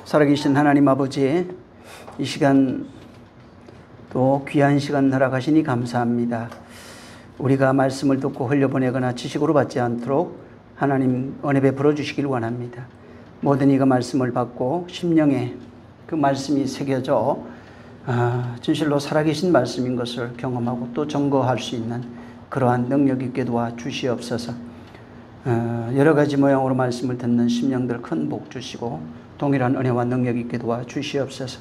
살아계신 하나님 아버지, 이 시간 또 귀한 시간 허락하시니 감사합니다. 우리가 말씀을 듣고 흘려보내거나 지식으로 받지 않도록 하나님 은혜 베풀어 주시길 원합니다. 모든 이가 말씀을 받고 심령에 그 말씀이 새겨져 진실로 살아계신 말씀인 것을 경험하고 또 증거할 수 있는 그러한 능력 있게 도와 주시옵소서. 여러 가지 모양으로 말씀을 듣는 심령들 큰 복 주시고 동일한 은혜와 능력 있게 도와 주시옵소서.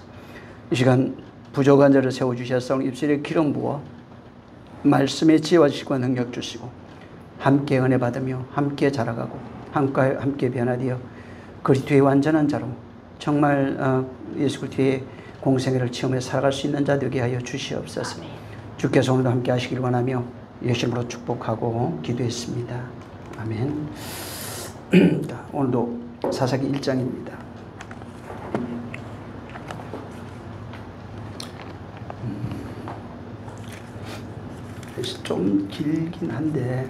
이 시간 부족한 자를 세워주셔서 입술에 기름 부어 말씀에 지혜와 지식과 능력 주시고 함께 은혜 받으며 함께 자라가고 함께 변화되어 그리스도의 완전한 자로 정말 예수 그리스도의 공생애를 체험해 살아갈 수 있는 자 되게 하여 주시옵소서. 주께서 오늘도 함께 하시길 원하며 예수 이름으로 축복하고 기도했습니다. 아멘. 오늘도 사사기 1장입니다. 좀 길긴 한데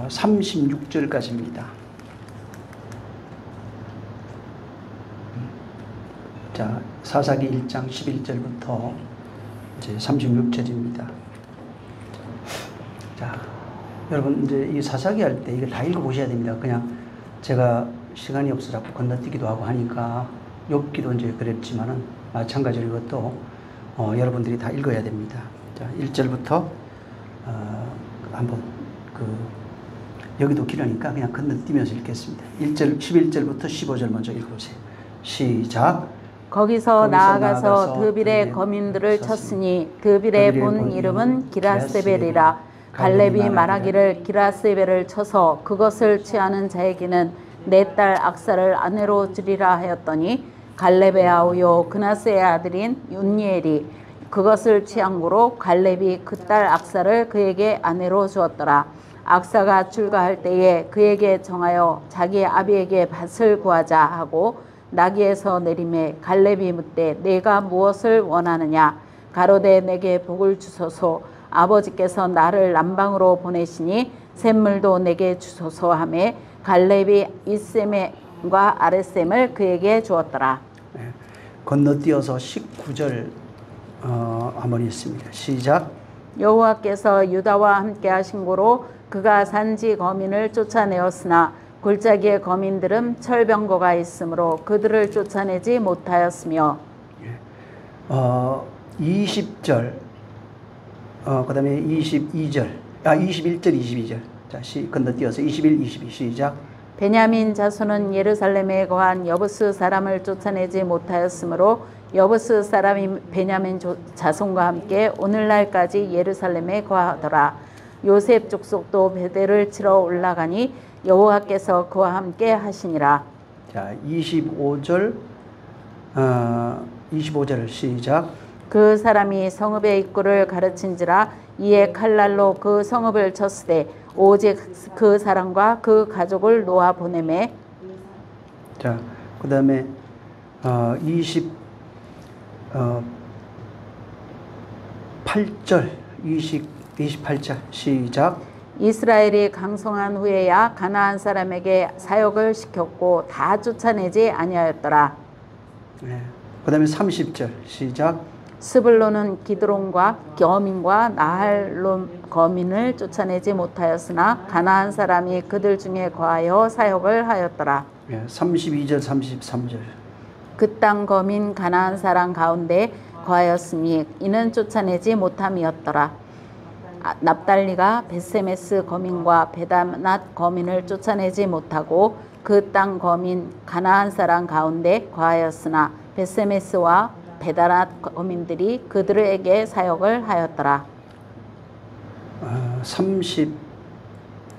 36절까지입니다. 자, 사사기 1장 11절부터 이제 36절입니다. 자, 여러분 이제 이 사사기 할 때 이거 다 읽어보셔야 됩니다. 그냥 제가 시간이 없어서 건너뛰기도 하고 하니까 욥기도 이제 그랬지만은 마찬가지로 이것도 여러분들이 다 읽어야 됩니다. 자, 1절부터 한번 여기도 길으니까 그냥 건너뛰면서 읽겠습니다. 11절부터 15절 먼저 읽어보세요. 시작. 거기서 나아가서 드빌의 거민들을 쳤으니 드빌의 본 이름은 기라세벨이라. 갈렙이 말하기를 기라세벨을 쳐서 그것을 취하는 자에게는 내 딸 악사를 아내로 주리라 하였더니 갈렙의 아우요 그나스의 아들인 운니엘이 그것을 취함으로 갈렙이 그 딸 악사를 그에게 아내로 주었더라. 악사가 출가할 때에 그에게 정하여 자기 아비에게 밭을 구하자 하고 나귀에서 내림에 갈렙이 묻되 내가 무엇을 원하느냐. 가로되 내게 복을 주소서. 아버지께서 나를 남방으로 보내시니 샘물도 내게 주소서 하매 갈렙이 이셈과 아랫셈을 그에게 주었더라. 네, 건너뛰어서 19절 한번 읽습니다. 시작. 여호와께서 유다와 함께 하신 고로 그가 산지 거민을 쫓아내었으나 골짜기의 거민들은 철병거가 있으므로 그들을 쫓아내지 못하였으며 20절 그 다음에 22절 21절 22절 자, 건너뛰어서 21, 22 시작. 베냐민 자손은 예루살렘에 거한 여부스 사람을 쫓아내지 못하였으므로 여부스 사람이 베냐민 자손과 함께 오늘날까지 예루살렘에 거하더라. 요셉 족속도 베델을 치러 올라가니 여호와께서 그와 함께 하시니라. 자, 25절 25절 시작. 그 사람이 성읍의 입구를 가르친지라 이에 칼날로 그 성읍을 쳤으되 오직 그 사람과 그 가족을 놓아 보내매. 자, 그 다음에 28절 28절 시작. 이스라엘이 강성한 후에야 가나안 사람에게 사역을 시켰고 다 쫓아내지 아니하였더라. 네. 그 다음에 30절 시작. 스불론은 기드론과 거민과 나할론 거민을 쫓아내지 못하였으나 가나안 사람이 그들 중에 거하여 사역을 하였더라. 32절 33절. 그 땅 거민 가나안 사람 가운데 거하였으니 이는 쫓아내지 못함이었더라. 납달리가 벳세메스 거민과 베다낫 거민을 쫓아내지 못하고 그 땅 거민 가나안 사람 가운데 거하였으나 벳세메스와 베다낫 거민들이 그들에게 사역을 하였더라.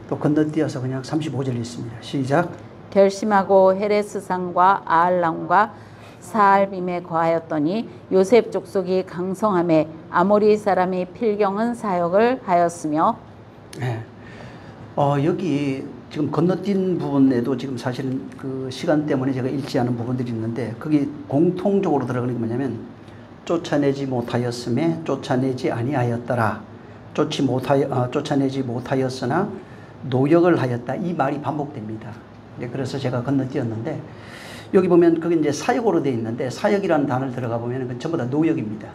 또 건너뛰어서 그냥 35절 있습니다. 시작. 결심하고 헤레스산과 아알람과 사알빔에 거하였더니 요셉 족속이 강성함에 아모리 사람이 필경은 사역을 하였으며. 네. 여기 지금 건너뛴 부분에도 지금 사실은 그 시간 때문에 제가 읽지 않은 부분들이 있는데 거기 공통적으로 들어가는 게 뭐냐면 쫓아내지 못하였음에 쫓아내지 아니하였더라. 쫓아내지 못하였으나 노역을 하였다. 이 말이 반복됩니다. 그래서 제가 건너뛰었는데 여기 보면 그게 이제 사역으로 되어 있는데 사역이라는 단어를 들어가 보면 그건 전부 다 노역입니다.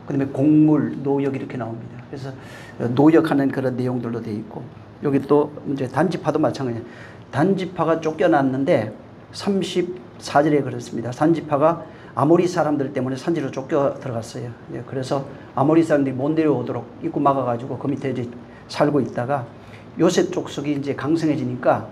그 다음에 곡물, 노역 이렇게 나옵니다. 그래서 노역하는 그런 내용들로 되어 있고 여기 또 이제 단지파도 마찬가지예요. 단지파가 쫓겨났는데 34절에 그렇습니다. 단지파가 아모리 사람들 때문에 산지로 쫓겨 들어갔어요. 그래서 아모리 사람들이 못 내려오도록 입구 막아가지고 그 밑에 이제 살고 있다가 요셉 족속이 이제 강성해지니까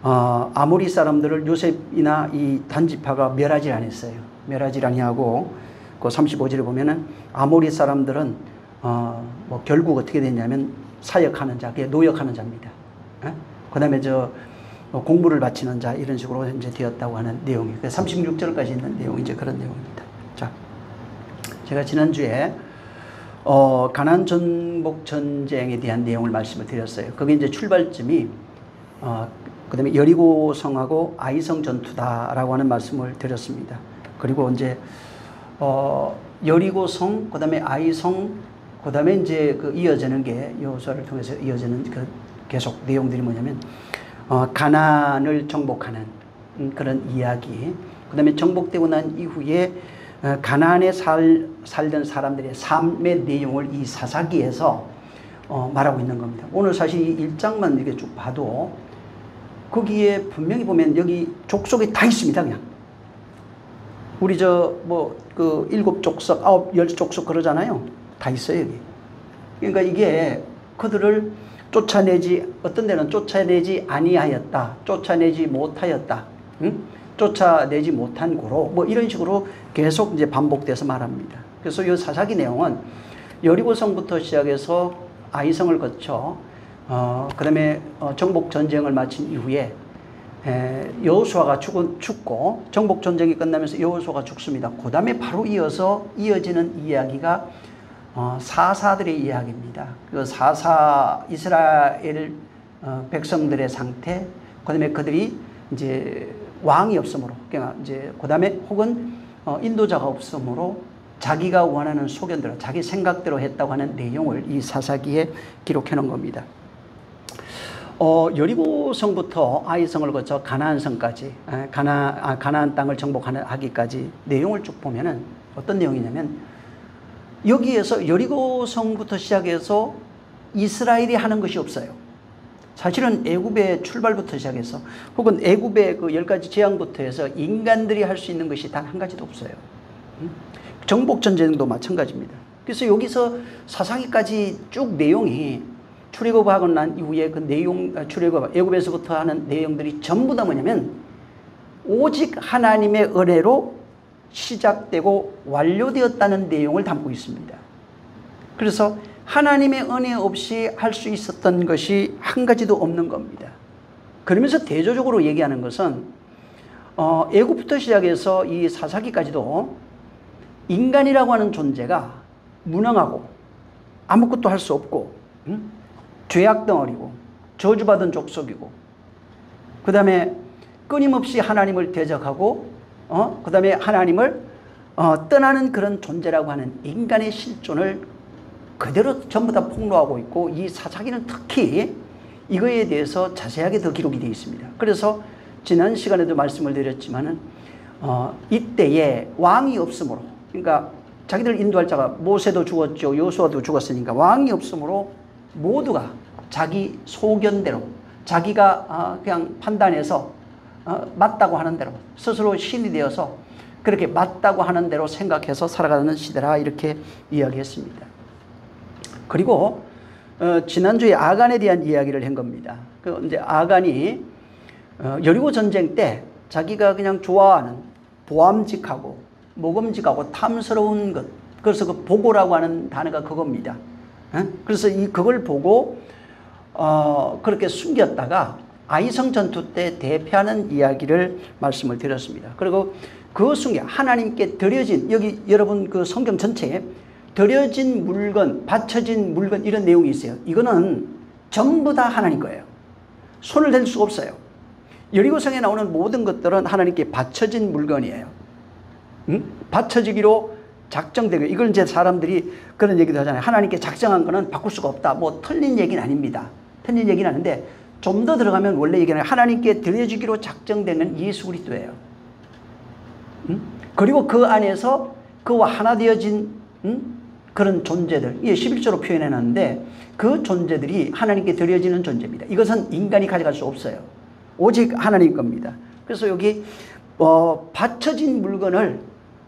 아모리 사람들을 요셉이나 이 단지파가 멸하지 않았어요. 멸하지 아니하고 그 35절에 보면은 아모리 사람들은 뭐 결국 어떻게 됐냐면 사역하는 자, 노역하는 자입니다. 그 다음에 공물을 바치는 자 이런 식으로 이제 되었다고 하는 내용이 36절까지 있는 내용이 이제 그런 내용입니다. 자, 제가 지난주에 가나안 정복 전쟁에 대한 내용을 말씀을 드렸어요. 그게 이제 출발점이 그다음에 여리고 성하고 아이성 전투다라고 하는 말씀을 드렸습니다. 그리고 이제 여리고 성, 그다음에 아이성, 그다음에 이제 그 이어지는 게 여호수아를 통해서 이어지는 그 계속 내용들이 뭐냐면 가나안을 정복하는 그런 이야기. 그다음에 정복되고 난 이후에 가나안에 살던 사람들의 삶의 내용을 이 사사기에서 말하고 있는 겁니다. 오늘 사실 이 1장만 이렇게 쭉 봐도 거기에 분명히 보면 여기 족속이 다 있습니다. 그냥 우리 그 7족속, 10족속 그러잖아요. 다 있어요 여기. 그러니까 이게 그들을 쫓아내지, 어떤 데는 쫓아내지 아니하였다, 쫓아내지 못하였다, 쫓아내지 못한 고로 뭐 이런 식으로 계속 이제 반복돼서 말합니다. 그래서 이 사사기 내용은 여리고성부터 시작해서 아이성을 거쳐 그 다음에 정복 전쟁을 마친 이후에 여호수아가 죽고 정복 전쟁이 끝나면서 여호수아가 죽습니다. 그 다음에 바로 이어지는 이야기가 사사들의 이야기입니다. 그 사사 이스라엘 백성들의 상태, 그 다음에 그들이 이제 왕이 없으므로, 그러니까 이제 그 다음에 혹은 인도자가 없으므로 자기가 원하는 소견대로, 자기 생각대로 했다고 하는 내용을 이 사사기에 기록해 놓은 겁니다. 여리고성부터 아이성을 거쳐 가나안성까지, 가나안 땅을 정복하기까지 내용을 쭉 보면은 어떤 내용이냐면 여기에서 여리고성부터 시작해서 이스라엘이 하는 것이 없어요. 사실은 애굽의 출발부터 시작해서 혹은 애굽의 그 10가지 재앙부터 해서 인간들이 할 수 있는 것이 단 한 가지도 없어요. 정복전쟁도 마찬가지입니다. 그래서 여기서 사사기까지 쭉 내용이 출애굽하고 난 이후에 그 내용, 애굽에서부터 하는 내용들이 전부 다 뭐냐면 오직 하나님의 은혜로 시작되고 완료되었다는 내용을 담고 있습니다. 그래서 하나님의 은혜 없이 할 수 있었던 것이 한 가지도 없는 겁니다. 그러면서 대조적으로 얘기하는 것은 애굽부터 시작해서 이 사사기까지도 인간이라고 하는 존재가 무능하고 아무것도 할 수 없고 죄악덩어리고 저주받은 족속이고 그 다음에 끊임없이 하나님을 대적하고 그 다음에 하나님을 떠나는 그런 존재라고 하는 인간의 실존을 그대로 전부 다 폭로하고 있고 이 사사기는 특히 이거에 대해서 자세하게 더 기록이 되어 있습니다. 그래서 지난 시간에도 말씀을 드렸지만은 이때에 왕이 없으므로, 그러니까 자기들 인도할 자가 모세도 죽었죠, 여호수아도 죽었으니까 왕이 없으므로 모두가 자기 소견대로 자기가 그냥 판단해서 맞다고 하는 대로 스스로 신이 되어서 그렇게 맞다고 하는 대로 생각해서 살아가는 시대라 이렇게 이야기했습니다. 그리고 지난주에 아간에 대한 이야기를 한 겁니다. 그 이제 아간이 여리고 전쟁 때 자기가 그냥 좋아하는 보암직하고 모금직하고 탐스러운 것, 그래서 그 보고라고 하는 단어가 그겁니다. 그래서 그걸 보고 그렇게 숨겼다가 아이성 전투 때 대패하는 이야기를 말씀을 드렸습니다. 그리고 그 순간 하나님께 드려진, 여기 여러분 그 성경 전체에 드려진 물건, 바쳐진 물건 이런 내용이 있어요. 이거는 전부 다 하나님 거예요. 손을 댈 수가 없어요. 여리고성에 나오는 모든 것들은 하나님께 바쳐진 물건이에요. 바쳐지기로 작정되고, 이걸 이제 사람들이 그런 얘기도 하잖아요. 하나님께 작정한 거는 바꿀 수가 없다. 뭐 틀린 얘기는 아닙니다. 틀린 얘기는 아닌데 좀 더 들어가면 원래 얘기는 하나님께 드려지기로 작정되는 예수 그리스도예요. 그리고 그 안에서 그와 하나 되어진 그런 존재들, 이게 11조로 표현해놨는데 그 존재들이 하나님께 드려지는 존재입니다. 이것은 인간이 가져갈 수 없어요. 오직 하나님 겁니다. 그래서 여기 바쳐진 물건을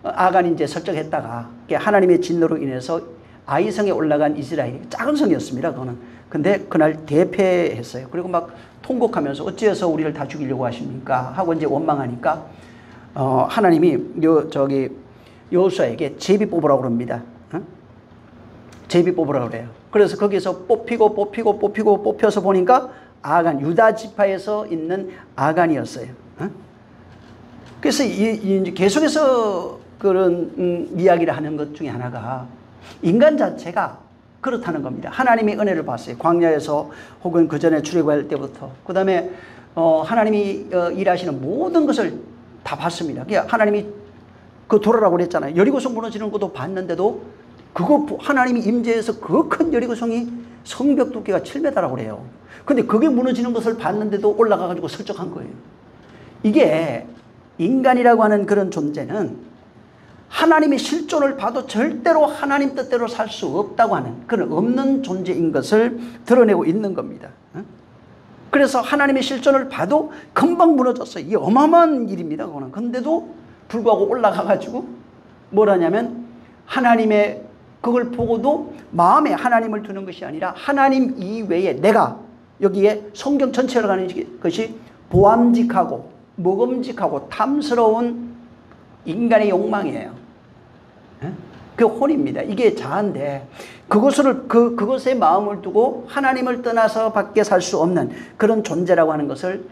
아간이 이제 설정했다가 하나님의 진노로 인해서 아이성에 올라간 이스라엘이 작은 성이었습니다. 그거는. 근데 그날 대패했어요. 그리고 막 통곡하면서 어찌해서 우리를 다 죽이려고 하십니까? 하고 이제 원망하니까 하나님이 여호수아에게 제비 뽑으라고 그럽니다. 제비 뽑으라고 그래요. 그래서 거기서 뽑혀서 보니까 아간, 유다 지파에서 있는 아간이었어요. 그래서 이제 계속해서 그런 이야기를 하는 것 중에 하나가 인간 자체가 그렇다는 겁니다. 하나님의 은혜를 봤어요. 광야에서 혹은 그 전에 출애굽할 때부터. 그 다음에 하나님이 일하시는 모든 것을 다 봤습니다. 하나님이 그 돌아라고 그랬잖아요. 여리고성 무너지는 것도 봤는데도 그거 하나님이 임재해서 그 큰 여리고성이 성벽 두께가 7m라고 그래요. 근데 그게 무너지는 것을 봤는데도 올라가가지고 설적한 거예요. 이게 인간이라고 하는 그런 존재는 하나님의 실존을 봐도 절대로 하나님 뜻대로 살 수 없다고 하는 그런 없는 존재인 것을 드러내고 있는 겁니다. 그래서 하나님의 실존을 봐도 금방 무너졌어요. 이게 어마어마한 일입니다. 그거는. 근데도 불구하고 올라가가지고 뭘 하냐면 하나님의 그걸 보고도 마음에 하나님을 두는 것이 아니라 하나님 이외에 내가 여기에 성경 전체로 가는 것이 보암직하고 먹음직하고 탐스러운 인간의 욕망이에요. 그 혼입니다. 이게 자아인데 그것에 마음을 두고 하나님을 떠나서 밖에 살 수 없는 그런 존재라고 하는 것을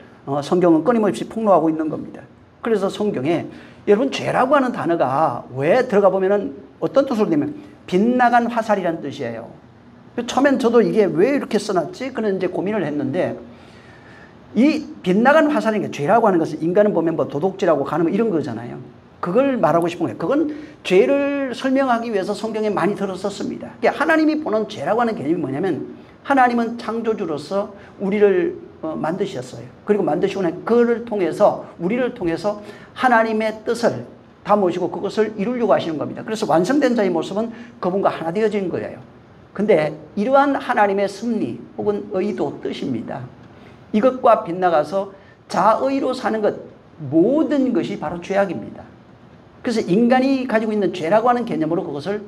성경은 끊임없이 폭로하고 있는 겁니다. 그래서 성경에 여러분 죄라고 하는 단어가 왜 들어가 보면은 어떤 뜻으로 되면 빗나간 화살이라는 뜻이에요. 처음엔 저도 이게 왜 이렇게 써놨지? 그런 이제 고민을 했는데 이 빗나간 화살인 게 죄라고 하는 것은 인간은 보면 뭐 도둑질하고 간음 이런 거잖아요. 그걸 말하고 싶은 거예요. 그건 죄를 설명하기 위해서 성경에 많이 들었었습니다. 하나님이 보는 죄라고 하는 개념이 뭐냐면 하나님은 창조주로서 우리를 만드셨어요. 그리고 만드시고 난 그를 통해서 우리를 통해서 하나님의 뜻을 담으시고 그것을 이루려고 하시는 겁니다. 그래서 완성된 자의 모습은 그분과 하나 되어진 거예요. 근데 이러한 하나님의 섭리 혹은 의도 뜻입니다. 이것과 빗나가서 자의로 사는 것 모든 것이 바로 죄악입니다. 그래서 인간이 가지고 있는 죄라고 하는 개념으로 그것을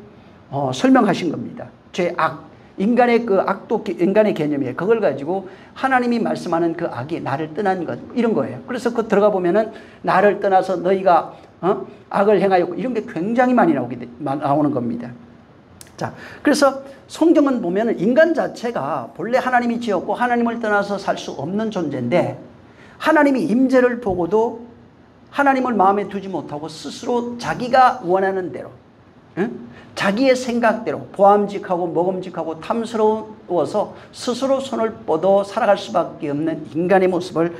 설명하신 겁니다. 죄악. 인간의 그 악도 인간의 개념이에요. 그걸 가지고 하나님이 말씀하는 그 악이 나를 떠난 것 이런 거예요. 그래서 그 들어가 보면은 나를 떠나서 너희가 악을 행하였고 이런 게 굉장히 많이 나오는 겁니다. 자, 그래서 성경은 보면은 인간 자체가 본래 하나님이 지었고 하나님을 떠나서 살 수 없는 존재인데 하나님이 임재를 보고도 하나님을 마음에 두지 못하고 스스로 자기가 원하는 대로 자기의 생각대로 보암직하고 먹음직하고 탐스러워서 스스로 손을 뻗어 살아갈 수밖에 없는 인간의 모습을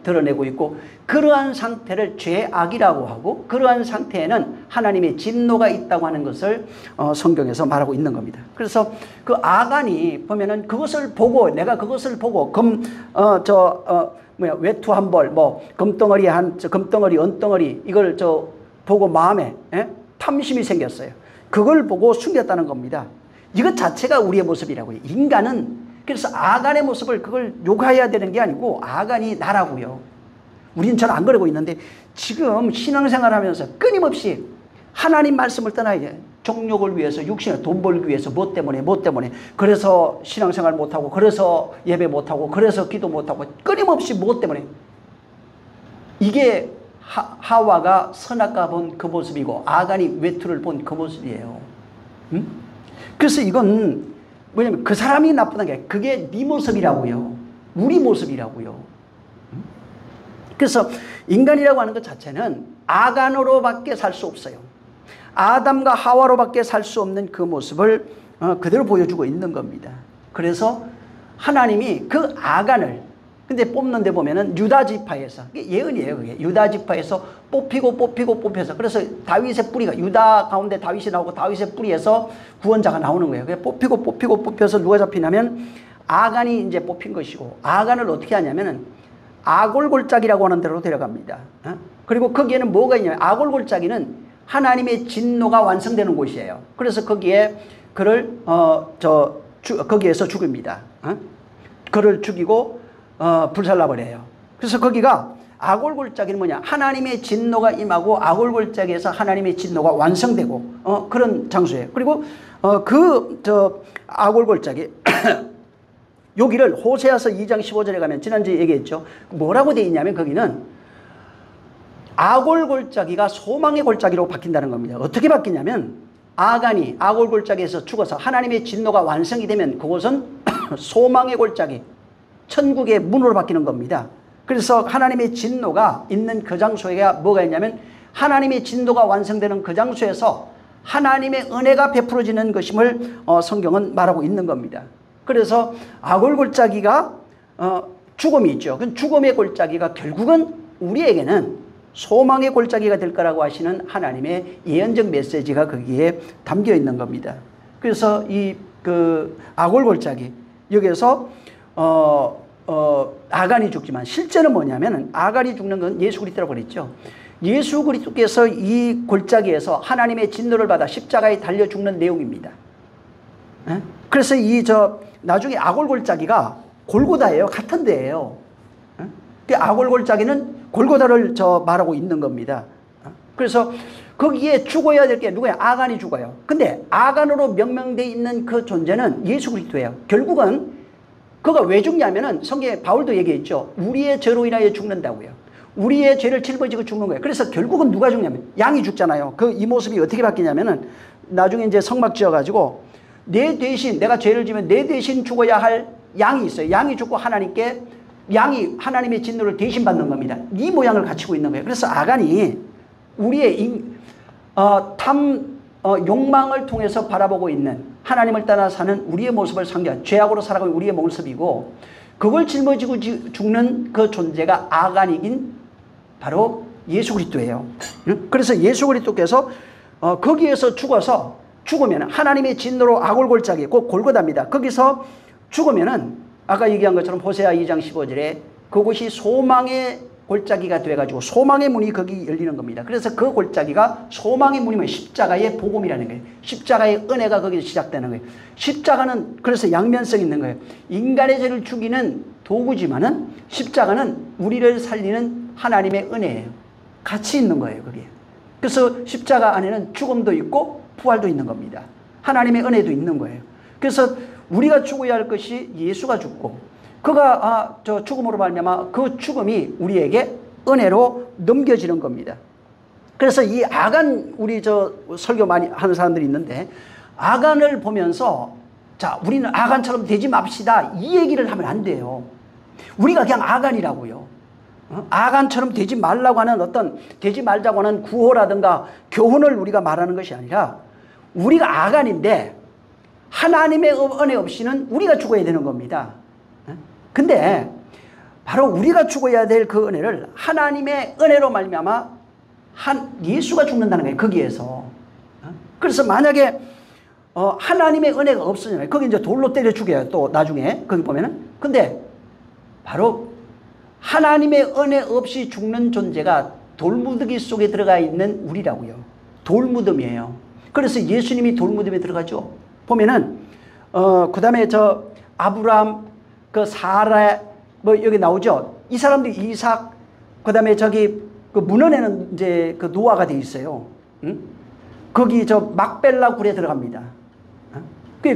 드러내고 있고 그러한 상태를 죄악이라고 하고 그러한 상태에는 하나님의 진노가 있다고 하는 것을 성경에서 말하고 있는 겁니다. 그래서 그 아간이 보면은 그것을 보고 내가 그것을 보고 외투 한 벌, 금덩어리 금덩어리, 은덩어리 이걸 보고 마음에 탐심이 생겼어요. 그걸 보고 숨겼다는 겁니다. 이것 자체가 우리의 모습이라고요. 인간은 그래서 아간의 모습을 그걸 욕해야 되는 게 아니고 아간이 나라고요. 우리는 잘 안 그러고 있는데 지금 신앙생활하면서 끊임없이 하나님 말씀을 떠나야 돼요. 정욕을 위해서 육신을 돈 벌기 위해서 뭐 때문에 그래서 신앙생활 못하고 그래서 예배 못하고 그래서 기도 못하고 끊임없이 뭐 때문에 이게 하와가 선악과 본 그 모습이고 아간이 외투를 본 그 모습이에요. 그래서 이건 뭐냐면 그 사람이 나쁘다는 게 그게 네 모습이라고요. 우리 모습이라고요. 그래서 인간이라고 하는 것 자체는 아간으로밖에 살 수 없어요. 아담과 하와로밖에 살 수 없는 그 모습을 그대로 보여주고 있는 겁니다. 그래서 하나님이 그 아간을 근데 뽑는데 보면은 유다 지파에서 예언이에요. 그게 유다 지파에서 뽑혀서 그래서 다윗의 뿌리가 유다 가운데 다윗이 나오고 다윗의 뿌리에서 구원자가 나오는 거예요. 뽑혀서 누가 잡히냐면 아간이 이제 뽑힌 것이고, 아간을 어떻게 하냐면은 아골골짜기라고 하는 데로 데려갑니다. 그리고 거기에는 뭐가 있냐면, 아골골짜기는 하나님의 진노가 완성되는 곳이에요. 그래서 거기에 그를 거기에서 죽입니다. 그를 죽이고 불살라버려요. 그래서 거기가 아골골짜기는 뭐냐, 하나님의 진노가 임하고 아골골짜기에서 하나님의 진노가 완성되고 그런 장소예요. 그리고 아골골짜기 여기를 호세아서 2장 15절에 가면 지난주에 얘기했죠. 뭐라고 되어 있냐면 거기는 아골골짜기가 소망의 골짜기로 바뀐다는 겁니다. 어떻게 바뀌냐면 아간이 아골골짜기에서 죽어서 하나님의 진노가 완성이 되면 그곳은 소망의 골짜기, 천국의 문으로 바뀌는 겁니다. 그래서 하나님의 진노가 있는 그 장소에 뭐가 있냐면 하나님의 진노가 완성되는 그 장소에서 하나님의 은혜가 베풀어지는 것임을 성경은 말하고 있는 겁니다. 그래서 아골골짜기가 죽음이 있죠. 그 죽음의 골짜기가 결국은 우리에게는 소망의 골짜기가 될 거라고 하시는 하나님의 예언적 메시지가 거기에 담겨 있는 겁니다. 그래서 아골골짜기 여기에서 아간이 죽지만 실제는 뭐냐면 아간이 죽는 건 예수 그리스도라고 그랬죠. 예수 그리스도께서 이 골짜기에서 하나님의 진노를 받아 십자가에 달려 죽는 내용입니다. 그래서 나중에 아골골짜기가 골고다예요. 같은 데예요. 그 아골골짜기는 골고다를 말하고 있는 겁니다. 그래서 거기에 죽어야 될 게 누구야? 아간이 죽어요. 근데 아간으로 명명되어 있는 그 존재는 예수 그리스도예요. 결국은 그가 왜 죽냐면은 성경에 바울도 얘기했죠. 우리의 죄로 인하여 죽는다고요. 우리의 죄를 짊어지고 죽는 거예요. 그래서 결국은 누가 죽냐면 양이 죽잖아요. 이 모습이 어떻게 바뀌냐면은 나중에 이제 성막 지어가지고 내 대신, 내가 죄를 지면 내 대신 죽어야 할 양이 있어요. 양이 죽고 양이 하나님의 진노를 대신 받는 겁니다. 이 모양을 갖추고 있는 거예요. 그래서 아간이 우리의 욕망을 통해서 바라보고 있는 하나님을 따라 사는 우리의 모습을 상징하는 죄악으로 살아가는 우리의 모습이고, 그걸 짊어지고 죽는 그 존재가 아간이긴 바로 예수 그리스도예요. 그래서 예수 그리스도께서 거기에서 죽으면 하나님의 진노로 아골골짜기, 곧 골고다입니다. 거기서 죽으면은 아까 얘기한 것처럼 호세아 2장 15절에 그곳이 소망의 골짜기가 돼가지고 소망의 문이 거기 열리는 겁니다. 그래서 그 골짜기가 소망의 문이면 십자가의 복음이라는 거예요. 십자가의 은혜가 거기서 시작되는 거예요. 십자가는 그래서 양면성이 있는 거예요. 인간의 죄를 죽이는 도구지만은 십자가는 우리를 살리는 하나님의 은혜예요. 같이 있는 거예요, 거기에. 그래서 십자가 안에는 죽음도 있고 부활도 있는 겁니다. 하나님의 은혜도 있는 거예요. 그래서 우리가 죽어야 할 것이 예수가 죽고, 그가 죽음으로 말미암아 그 죽음이 우리에게 은혜로 넘겨지는 겁니다. 그래서 이 아간, 우리 설교 많이 하는 사람들이 있는데, 아간을 보면서 자, 우리는 아간처럼 되지 맙시다, 이 얘기를 하면 안 돼요. 우리가 그냥 아간이라고요. 아간처럼 되지 말라고 하는 되지 말자고 하는 구호라든가 교훈을 우리가 말하는 것이 아니라, 우리가 아간인데 하나님의 은혜 없이는 우리가 죽어야 되는 겁니다. 근데 바로 우리가 죽어야 될 그 은혜를 하나님의 은혜로 말미암아 예수가 죽는다는 거예요, 거기에서. 그래서 만약에 하나님의 은혜가 없으면 거기 이제 돌로 때려 죽여요, 또 나중에 거기 보면은. 근데 바로 하나님의 은혜 없이 죽는 존재가 돌무더기 속에 들어가 있는 우리라고요. 돌무덤이에요. 그래서 예수님이 돌무덤에 들어가죠. 보면은 그 다음에 아브라함, 사라, 여기 나오죠. 이 사람들이 이삭, 그 다음에 그 문헌에는 이제 노아가 돼 있어요. 응? 거기 막벨라 굴에 들어갑니다.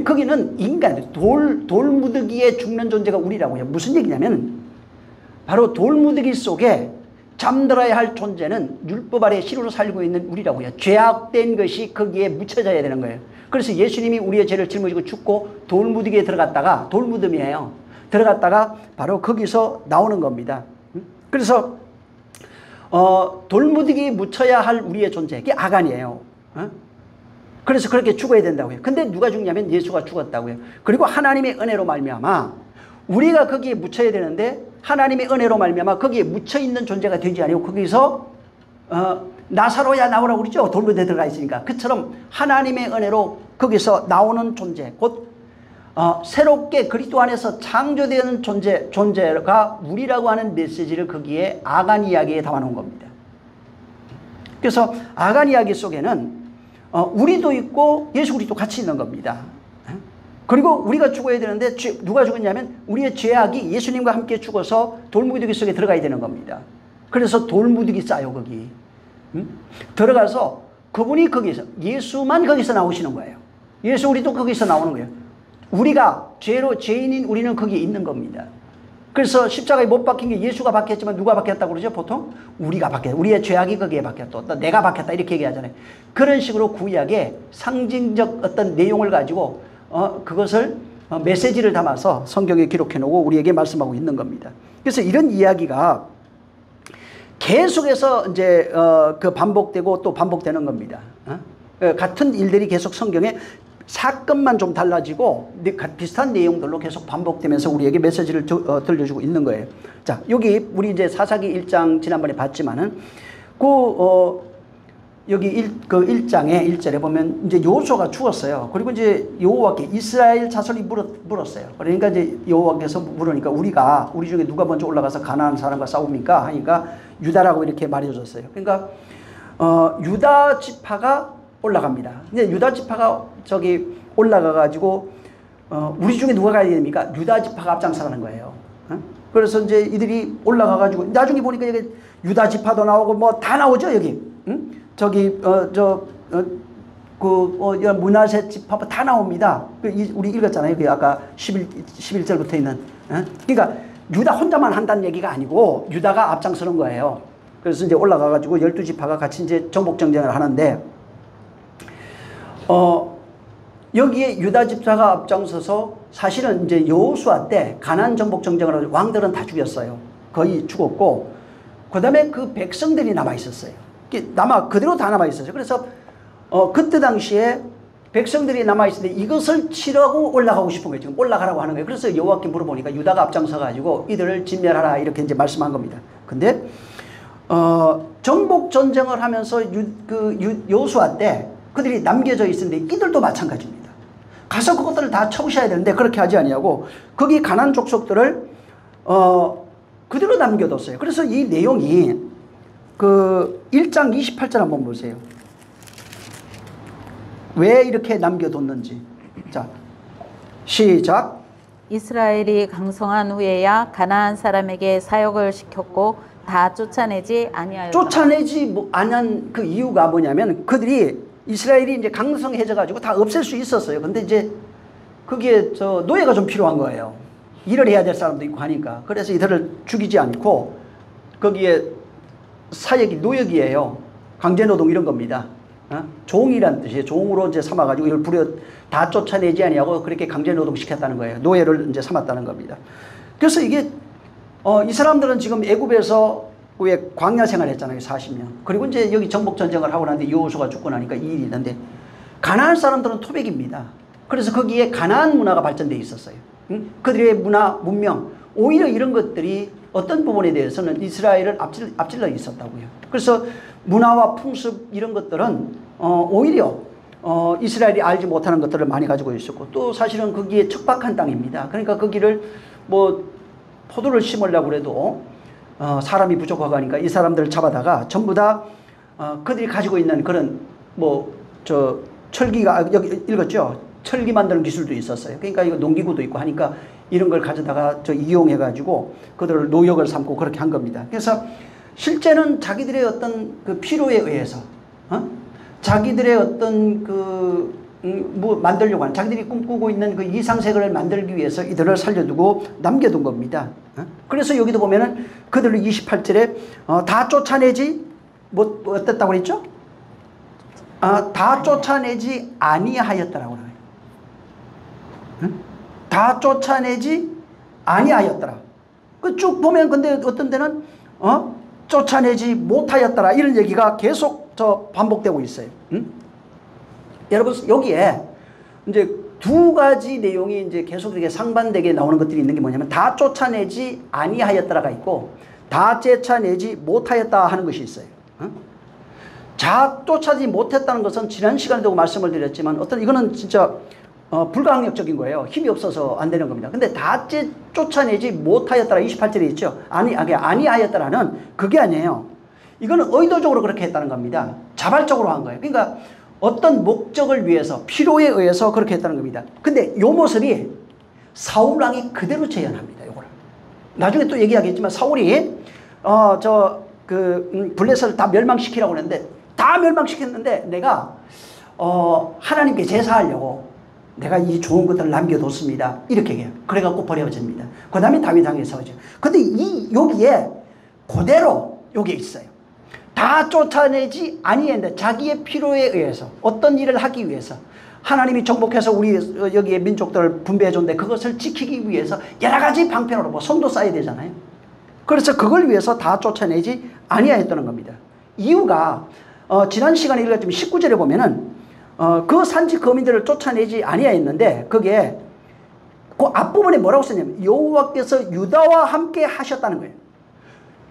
거기는 인간, 돌무더기에 죽는 존재가 우리라고요. 무슨 얘기냐면 바로 돌무더기 속에 잠들어야 할 존재는 율법 아래 실로 살고 있는 우리라고요. 죄악된 것이 거기에 묻혀져야 되는 거예요. 그래서 예수님이 우리의 죄를 짊어지고 죽고 돌무더기에 들어갔다가, 돌무덤이에요. 들어갔다가 바로 거기서 나오는 겁니다. 그래서 돌무더기에 묻혀야 할 우리의 존재, 그게 아간이에요. 그래서 그렇게 죽어야 된다고요. 근데 누가 죽냐면 예수가 죽었다고요. 그리고 하나님의 은혜로 말미암아 우리가 거기에 묻혀야 되는데, 하나님의 은혜로 말미암아 거기에 묻혀있는 존재가 되지 아니고 거기서 나사로야 나오라고 그러죠. 돌무덤에 들어가 있으니까. 그처럼 하나님의 은혜로 거기서 나오는 존재, 곧 새롭게 그리스도 안에서 창조되는 존재가 우리라고 하는 메시지를 거기에 아간 이야기에 담아놓은 겁니다. 그래서 아간 이야기 속에는 우리도 있고 예수 그리스도 같이 있는 겁니다. 그리고 우리가 죽어야 되는데 누가 죽었냐면 우리의 죄악이 예수님과 함께 죽어서 돌무더기 속에 들어가야 되는 겁니다. 그래서 돌무더기 싸요 거기. 들어가서 그분이 거기서 예수만 거기서 나오시는 거예요. 예수 우리도 거기서 나오는 거예요. 우리가 죄인인 우리는 거기에 있는 겁니다. 그래서 십자가에 못 박힌 게 예수가 박혔지만 누가 박혔다고 그러죠? 보통 우리가 박혔다. 우리의 죄악이 거기에 박혔다. 또 내가 박혔다 이렇게 얘기하잖아요. 그런 식으로 구약의 상징적 어떤 내용을 가지고 그것을 메시지를 담아서 성경에 기록해 놓고 우리에게 말씀하고 있는 겁니다. 그래서 이런 이야기가 계속해서 이제 그 반복되고 또 반복되는 겁니다. 같은 일들이 계속 성경에 사건만 좀 달라지고 비슷한 내용들로 계속 반복되면서 우리에게 메시지를 들려주고 있는 거예요. 자, 여기 우리 이제 사사기 1장 지난번에 봤지만은 여기 그 1장에 1절에 보면 이제 여호수아가 죽었어요. 그리고 이제 여호와께 이스라엘 자손이 물었어요. 그러니까 이제 여호와께서 물으니까 우리 중에 누가 먼저 올라가서 가나안 사람과 싸웁니까? 하니까 유다라고 이렇게 말해줬어요. 그러니까 유다 지파가 올라갑니다. 근데 유다 지파가 저기 올라가가지고 우리 중에 누가 가야 됩니까? 유다 지파가 앞장서라는 거예요. 그래서 이제 이들이 올라가가지고 나중에 보니까 여기 유다 지파도 나오고 뭐 다 나오죠 여기. 저기 므낫세 지파 다 나옵니다. 우리 읽었잖아요. 그 아까 11절부터 있는. 그러니까 유다 혼자만 한다는 얘기가 아니고 유다가 앞장서는 거예요. 그래서 이제 올라가가지고 12지파가 같이 이제 정복정쟁을 하는데 여기에 유다 지파가 앞장서서 사실은 이제 여호수아 때 가나안 정복 정쟁을 하고 왕들은 다 죽였어요. 거의 죽었고 그다음에 그 백성들이 남아 있었어요. 그대로 다 남아 있었어요. 그래서 그때 당시에 백성들이 남아 있었는데 이것을 치려고 올라가고 싶은 거예요. 지금 올라가라고 하는 거예요. 그래서 여호와께 물어보니까 유다가 앞장서 가지고 이들을 진멸하라 이렇게 이제 말씀한 겁니다. 근데 정복 전쟁을 하면서 여호수아 때 그들이 남겨져 있었는데 이들도 마찬가지입니다. 가서 그것들을 다 쳐부셔야 되는데 그렇게 하지 아니하고 거기 가나안 족속들을 그대로 남겨뒀어요. 그래서 이 내용이 그 1장 28절 한번 보세요. 왜 이렇게 남겨뒀는지. 자, 시작. 이스라엘이 강성한 후에야 가나안 사람에게 사역을 시켰고 다 쫓아내지 아니하였다. 쫓아내지 않은 그 이유가 뭐냐면 그들이 이스라엘이 이제 강성해져 가지고 다 없앨 수 있었어요. 근데 이제 거기에 노예가 좀 필요한 거예요. 일을 해야 될 사람도 있고 하니까. 그래서 이들을 죽이지 않고 거기에 사역이 노역이에요. 강제노동 이런 겁니다. 종이란 뜻이에요. 종으로 이제 삼아가지고 이걸 다 쫓아내지 아니하고 그렇게 강제노동 시켰다는 거예요. 노예를 이제 삼았다는 겁니다. 그래서 이게 이 사람들은 지금 애굽에서 왜 광야 생활했잖아요. 40년. 그리고 이제 여기 정복 전쟁을 하고 나는데 여호수아가 죽고 나니까 이 일이 있는데 가나안 사람들은 토백입니다. 그래서 거기에 가나안 문화가 발전돼 있었어요. 그들의 문화, 문명, 오히려 이런 것들이 어떤 부분에 대해서는 이스라엘을 앞질러 있었다고요. 그래서 문화와 풍습 이런 것들은 오히려 이스라엘이 알지 못하는 것들을 많이 가지고 있었고 또 사실은 거기에 척박한 땅입니다. 그러니까 거기를 뭐 포도를 심으려고 해도 사람이 부족하고 하니까 이 사람들을 잡아다가 전부 다 그들이 가지고 있는 그런 철기가 여기 읽었죠? 철기 만드는 기술도 있었어요. 그러니까 이거 농기구도 있고 하니까 이런 걸 가져다가 이용해 가지고 그들을 노역을 삼고 그렇게 한 겁니다. 그래서 실제는 자기들의 어떤 그 필요에 의해서 자기들의 어떤 만들려고 하는 자기들이 꿈꾸고 있는 그 이상세계를 만들기 위해서 이들을 살려두고 남겨둔 겁니다. 그래서 여기도 보면은 그들을 28절에 다 쫓아내지 어땠다고 그랬죠? 다 쫓아내지 아니하였다라고 그래요. 다 쫓아내지 아니하였더라. 쭉 보면 근데 어떤 데는 쫓아내지 못하였더라 이런 얘기가 계속 반복되고 있어요. 여러분 여기에 이제 두 가지 내용이 이제 계속 이렇게 상반되게 나오는 것들이 있는 게 뭐냐면 다 쫓아내지 아니하였다가 있고 다 쫓아내지 못하였다 하는 것이 있어요. 다 쫓아내지 못했다는 것은 지난 시간에도 말씀을 드렸지만 이거는 진짜 불가항력적인 거예요. 힘이 없어서 안 되는 겁니다. 근데 다 쫓아내지 못하였더라 28절에 있죠. 아니하였더라는 그게 아니에요. 이거는 의도적으로 그렇게 했다는 겁니다. 자발적으로 한 거예요. 그러니까 어떤 목적을 위해서 필요에 의해서 그렇게 했다는 겁니다. 근데 이 모습이 사울왕이 그대로 재현합니다. 요거를 나중에 또 얘기하겠지만 사울이 블레셋을 다 멸망시키라고 했는데 다 멸망시켰는데 내가 하나님께 제사하려고 내가 이 좋은 것들을 남겨뒀습니다. 이렇게 얘기해요. 그래갖고 버려집니다. 그 다음에 다윗 왕이 싸우죠. 근데 여기에 그대로 여기에 있어요. 다 쫓아내지 아니했는데 자기의 필요에 의해서 어떤 일을 하기 위해서 하나님이 정복해서 우리 여기에 민족들을 분배해 줬는데 그것을 지키기 위해서 여러 가지 방편으로 뭐 손도 쌓아야 되잖아요. 그래서 그걸 위해서 다 쫓아내지 아니하였다는 겁니다. 이유가 지난 시간에 읽었지만 19절에 보면은 그 산지 거민들을 쫓아내지 아니하였는데 그게 그 앞부분에 뭐라고 썼냐면 여호와께서 유다와 함께 하셨다는 거예요.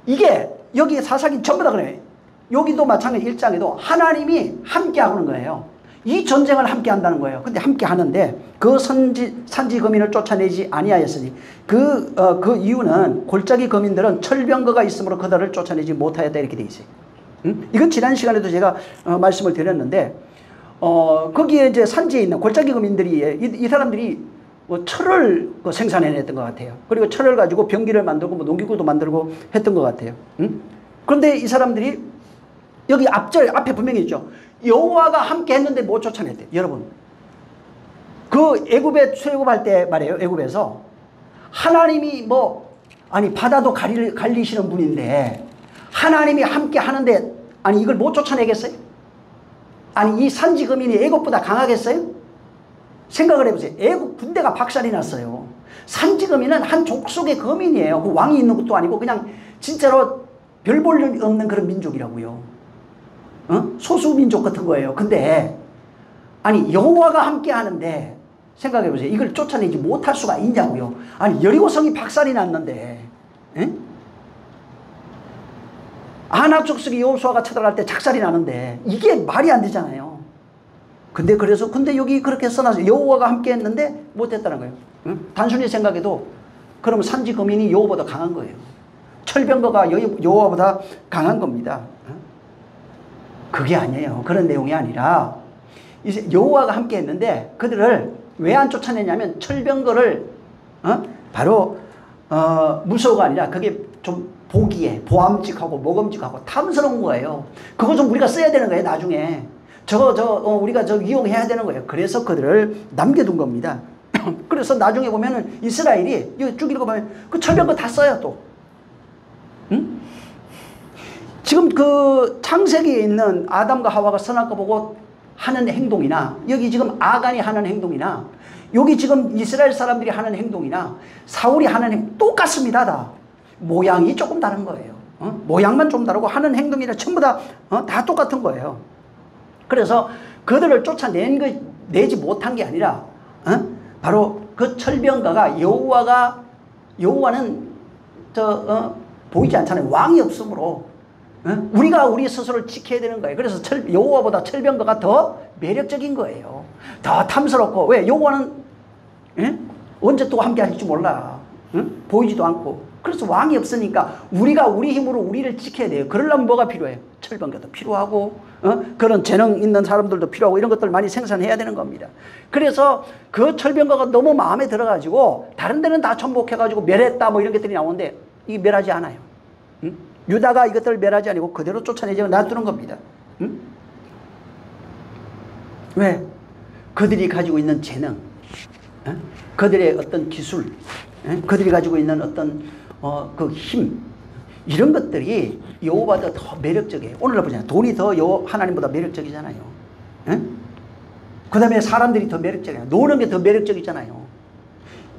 이게 여기 사사기 전부 다 그래요. 여기도 마찬가지 1장에도 하나님이 함께 하는 거예요. 이 전쟁을 함께 한다는 거예요. 근데 함께 하는데 그 산지 거민을 쫓아내지 아니하였으니 그 이유는 골짜기 거민들은 철병거가 있으므로 그들을 쫓아내지 못하였다 이렇게 돼 있어요. 이건 지난 시간에도 제가 말씀을 드렸는데 거기에 이제 산지에 있는 골짜기 거민들이 이 사람들이 뭐 철을 생산해냈던 것 같아요. 그리고 철을 가지고 병기를 만들고 뭐 농기구도 만들고 했던 것 같아요. 그런데 이 사람들이 여기 앞에 분명히 있죠. 여호와가 함께 했는데 못 쫓아냈대. 여러분 그 애굽에 출애굽할 때 말이에요. 애굽에서 하나님이 바다도 갈리시는 분인데 하나님이 함께 하는데 아니 이걸 못 쫓아내겠어요? 아니 이 산지 거민이 애굽보다 강하겠어요? 생각을 해보세요. 애굽 군대가 박살이 났어요. 산지 거민은 한 족속의 거민이에요. 그 왕이 있는 것도 아니고 그냥 진짜로 별 볼 일 없는 그런 민족이라고요. 소수민족 같은 거예요. 근데 아니 여호와가 함께 하는데 생각해보세요. 이걸 쫓아내지 못할 수가 있냐고요. 아니 여리고성이 박살이 났는데 아낙 족속이 여호수아가 쳐들어갈 때 작살이 나는데 이게 말이 안 되잖아요. 근데 여기 그렇게 써놨어요. 여호와가 함께 했는데 못했다는 거예요. 단순히 생각해도 그러면 산지 거민이 여호와보다 강한 거예요. 철병거가 여호와보다 강한 겁니다. 그게 아니에요. 그런 내용이 아니라 이제 여호와가 함께 했는데 그들을 왜 안 쫓아내냐면 철병거를 바로 무서워가 아니라 그게 좀 보기에 보암직하고 먹음직하고 탐스러운 거예요. 그거 좀 우리가 써야 되는 거예요. 나중에 우리가 이용해야 되는 거예요. 그래서 그들을 남겨둔 겁니다. 그래서 나중에 보면은 이스라엘이 이거 쭉 읽어보면 그 철병거 다 써요 또. 지금 그 창세기에 있는 아담과 하와가 선악과 보고 하는 행동이나 여기 지금 아간이 하는 행동이나 여기 지금 이스라엘 사람들이 하는 행동이나 사울이 하는 행동 똑같습니다. 다 모양이 조금 다른 거예요. 모양만 좀 다르고 하는 행동이나 전부 다 똑같은 거예요. 그래서 그들을 쫓아내지 못한 게 아니라 바로 그 철병거가 여호와는 보이지 않잖아요. 왕이 없으므로 우리가 우리 스스로를 지켜야 되는 거예요. 그래서 여호와보다 철병거가 더 매력적인 거예요. 더 탐스럽고 왜 여호와는 언제 또 함께 할지 몰라. 보이지도 않고. 그래서 왕이 없으니까 우리가 우리 힘으로 우리를 지켜야 돼요. 그러려면 뭐가 필요해요? 철병거도 필요하고 그런 재능 있는 사람들도 필요하고 이런 것들 많이 생산해야 되는 겁니다. 그래서 그 철병거가 너무 마음에 들어가지고 다른 데는 다 정복해가지고 멸했다 뭐 이런 것들이 나오는데 이게 멸하지 않아요. 유다가 이것들을 멸하지 않고 그대로 쫓아내지 놔두는 겁니다. 왜? 그들이 가지고 있는 재능, 그들의 어떤 기술, 그들이 가지고 있는 어떤 그 힘, 이런 것들이 여호와보다 더 매력적이에요. 오늘날 보잖아요. 돈이 더 하나님보다 매력적이잖아요. 그 다음에 사람들이 더 매력적이잖아요. 노는 게 더 매력적이잖아요.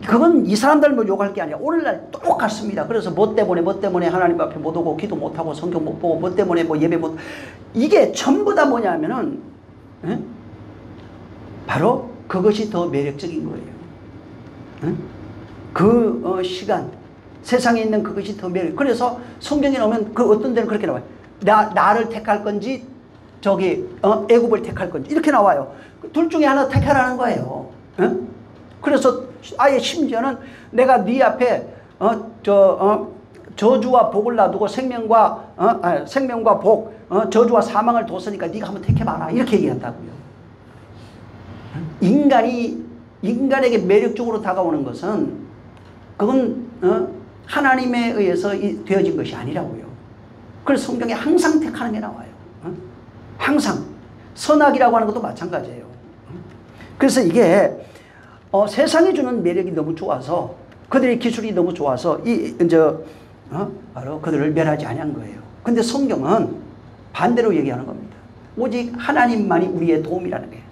그건 이 사람들만 욕할 게 아니라 오늘날 똑같습니다. 그래서 뭐 때문에 하나님 앞에 못 오고 기도 못 하고 성경 못 보고 뭐 때문에 뭐 예배 못, 이게 전부 다 뭐냐면은 바로 그것이 더 매력적인 거예요. 그 시간 세상에 있는 그것이 더 매력. 그래서 성경에 나오면 그 어떤 데는 그렇게 나와요. 나를 택할 건지 애굽을 택할 건지 이렇게 나와요. 둘 중에 하나 택하라는 거예요. 그래서 아예 심지어는 내가 네 앞에 저주와 복을 놔두고 생명과 복, 저주와 사망을 뒀으니까 네가 한번 택해봐라. 이렇게 얘기한다고요. 인간에게 매력적으로 다가오는 것은 그건 하나님에 의해서 되어진 것이 아니라고요. 그래서 성경에 항상 택하는 게 나와요. 항상. 선악이라고 하는 것도 마찬가지예요. 그래서 이게 세상이 주는 매력이 너무 좋아서 그들의 기술이 너무 좋아서 바로 그들을 멸하지 아니한 거예요. 근데 성경은 반대로 얘기하는 겁니다. 오직 하나님만이 우리의 도움이라는 거예요.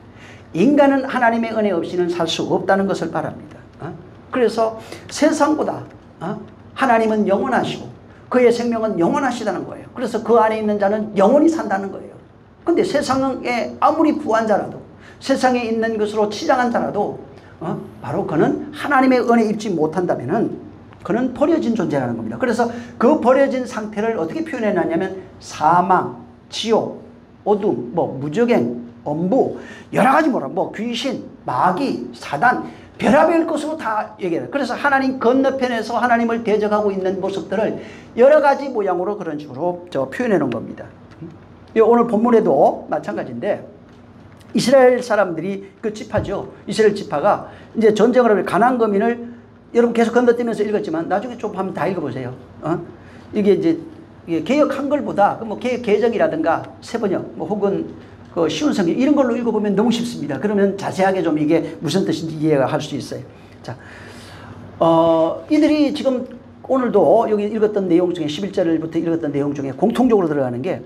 인간은 하나님의 은혜 없이는 살 수 없다는 것을 말합니다. 그래서 세상보다 하나님은 영원하시고 그의 생명은 영원하시다는 거예요. 그래서 그 안에 있는 자는 영원히 산다는 거예요. 근데 세상에 아무리 부한 자라도 세상에 있는 것으로 치장한 자라도 바로 그는 하나님의 은혜 입지 못한다면은 그는 버려진 존재라는 겁니다. 그래서 그 버려진 상태를 어떻게 표현해 놨냐면 사망, 지옥, 어둠, 무적행, 엄부, 여러 가지 귀신, 마귀, 사단, 별의별 것으로 다 얘기해요. 그래서 하나님 건너편에서 하나님을 대적하고 있는 모습들을 여러 가지 모양으로 그런 식으로 표현해 놓은 겁니다. 오늘 본문에도 마찬가지인데 이스라엘 사람들이 그 지파죠. 이스라엘 지파가 이제 전쟁을 하면 가나안 거민을 여러분 계속 건너뛰면서 읽었지만 나중에 좀 한번 다 읽어보세요. 이게 이제 개역 한글보다 개역 개정이라든가 세번역 혹은 그 쉬운 성경 이런 걸로 읽어보면 너무 쉽습니다. 그러면 자세하게 좀 이게 무슨 뜻인지 이해가 할 수 있어요. 자, 이들이 지금 오늘도 여기 읽었던 내용 중에 11절부터 읽었던 내용 중에 공통적으로 들어가는 게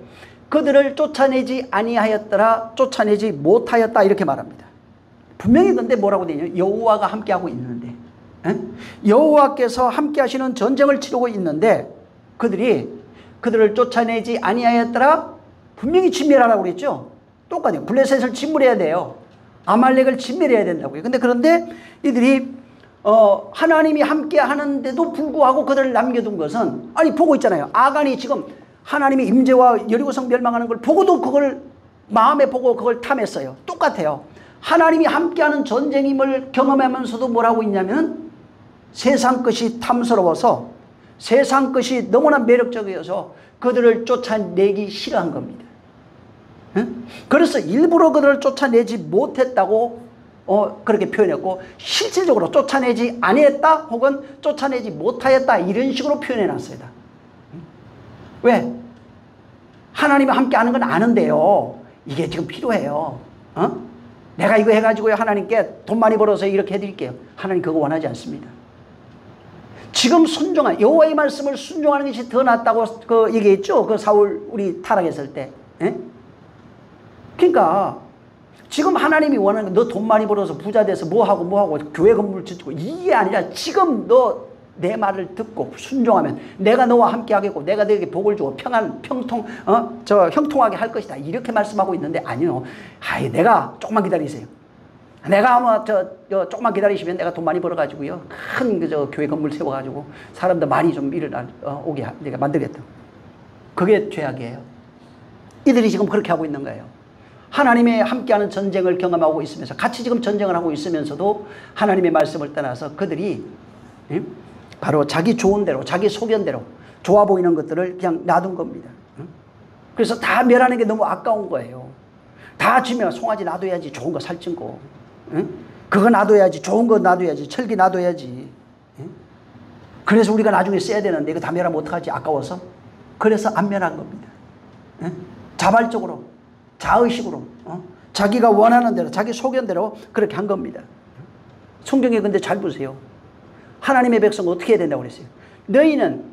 그들을 쫓아내지 아니하였더라 쫓아내지 못하였다 이렇게 말합니다. 분명히 근데 뭐라고 되냐 여호와가 함께하고 있는데 여호와께서 함께 하시는 전쟁을 치르고 있는데 그들을 쫓아내지 아니하였더라 분명히 진멸하라고 그랬죠. 똑같아요. 블레셋을 진멸해야 돼요. 아말렉을 진멸해야 된다고요. 그런데 이들이 하나님이 함께 하는데도 불구하고 그들을 남겨둔 것은 아니 보고 있잖아요. 아간이 지금 하나님의 임재와 여리고성 멸망하는 걸 보고도 그걸 마음에 보고 그걸 탐했어요. 똑같아요. 하나님이 함께하는 전쟁임을 경험하면서도 뭐라고 있냐면 세상 것이 탐스러워서 세상 것이 너무나 매력적이어서 그들을 쫓아내기 싫어한 겁니다. 그래서 일부러 그들을 쫓아내지 못했다고 그렇게 표현했고 실질적으로 쫓아내지 아니했다 혹은 쫓아내지 못하였다 이런 식으로 표현해놨어요. 왜? 하나님이 함께 하는 건 아는데요. 이게 지금 필요해요. 내가 이거 해가지고요 하나님께 돈 많이 벌어서 이렇게 해드릴게요. 하나님 그거 원하지 않습니다. 지금 순종한 여호와의 말씀을 순종하는 것이 더 낫다고 그 얘기했죠. 그 사울 우리 타락했을 때. 그러니까 지금 하나님이 원하는 건 너 돈 많이 벌어서 부자 돼서 뭐하고 교회 건물 짓고 이게 아니라 지금 너 내 말을 듣고 순종하면 내가 너와 함께 하겠고 내가 너에게 복을 주고 형통하게 할 것이다. 이렇게 말씀하고 있는데 아니요. 내가 조금만 기다리세요. 내가 조금만 기다리시면 내가 돈 많이 벌어가지고요. 큰 교회 건물 세워가지고 사람들 많이 좀 오게 내가 만들겠다. 그게 죄악이에요. 이들이 지금 그렇게 하고 있는 거예요. 하나님의 함께하는 전쟁을 경험하고 있으면서 같이 지금 전쟁을 하고 있으면서도 하나님의 말씀을 떠나서 그들이 바로 자기 좋은 대로 자기 소견대로 좋아 보이는 것들을 그냥 놔둔 겁니다. 그래서 다 멸하는 게 너무 아까운 거예요. 다 지면 송아지 놔둬야지 좋은 거 살찐고 그거 놔둬야지 좋은 거 놔둬야지 철기 놔둬야지. 그래서 우리가 나중에 써야 되는데 이거 다 멸하면 어떡하지 아까워서. 그래서 안 멸한 겁니다. 자발적으로 자의식으로 자기가 원하는 대로 자기 소견대로 그렇게 한 겁니다. 성경에 근데 잘 보세요. 하나님의 백성은 어떻게 해야 된다고 그랬어요? 너희는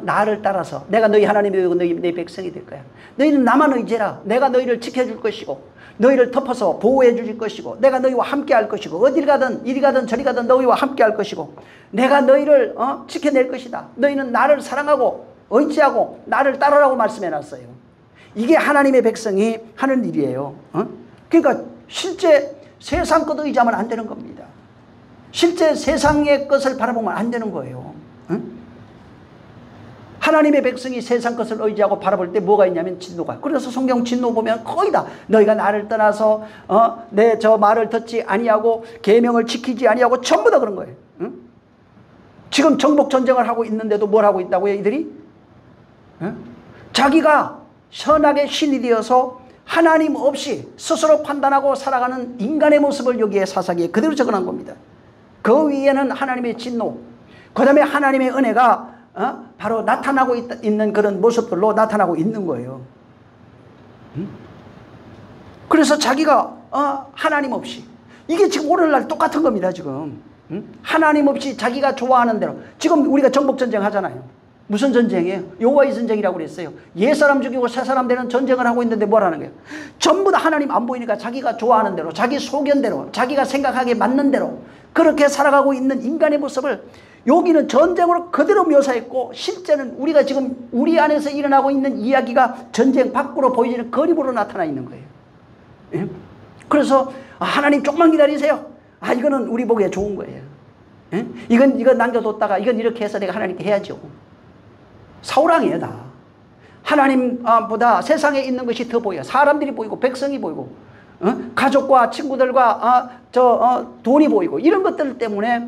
나를 따라서 내가 너희 하나님이 되고 너희 내 백성이 될 거야. 너희는 나만 의지해라. 내가 너희를 지켜줄 것이고 너희를 덮어서 보호해 줄 것이고 내가 너희와 함께 할 것이고 어딜 가든 이리 가든 저리 가든 너희와 함께 할 것이고 내가 너희를 지켜낼 것이다. 너희는 나를 사랑하고 의지하고 나를 따르라고 말씀해 놨어요. 이게 하나님의 백성이 하는 일이에요. 그러니까 실제 세상 것 의지하면 안 되는 겁니다. 실제 세상의 것을 바라보면 안 되는 거예요. 하나님의 백성이 세상 것을 의지하고 바라볼 때 뭐가 있냐면 진노가. 그래서 성경 진노 보면 거의 다 너희가 나를 떠나서 내 저 말을 듣지 아니하고 계명을 지키지 아니하고 전부 다 그런 거예요. 응? 지금 정복 전쟁을 하고 있는데도 뭘 하고 있다고요, 이들이? 응? 자기가 선악의 신이 되어서 하나님 없이 스스로 판단하고 살아가는 인간의 모습을 여기에 사사기에 그대로 적어놓은 겁니다. 그 위에는 하나님의 진노, 그 다음에 하나님의 은혜가 바로 나타나고 있는 그런 모습들로 나타나고 있는 거예요. 그래서 자기가 하나님 없이, 이게 지금 오늘날 똑같은 겁니다. 지금 하나님 없이 자기가 좋아하는 대로. 지금 우리가 정복전쟁 하잖아요. 무슨 전쟁이에요? 여호와의 전쟁이라고 그랬어요. 옛사람 죽이고 새사람 되는 전쟁을 하고 있는데 뭘 하는 거예요? 전부 다 하나님 안 보이니까 자기가 좋아하는 대로, 자기 소견대로, 자기가 생각하기에 맞는 대로 그렇게 살아가고 있는 인간의 모습을 여기는 전쟁으로 그대로 묘사했고, 실제는 우리가 지금 우리 안에서 일어나고 있는 이야기가 전쟁 밖으로 보이지는 그림으로 나타나 있는 거예요. 예? 그래서 하나님 조금만 기다리세요. 이거는 우리 보기에 좋은 거예요. 예? 이건 남겨뒀다가 이건 이렇게 해서 내가 하나님께 해야죠. 사우랑이에요, 다. 하나님보다 세상에 있는 것이 더 보여요. 사람들이 보이고 백성이 보이고 가족과 친구들과 돈이 보이고 이런 것들 때문에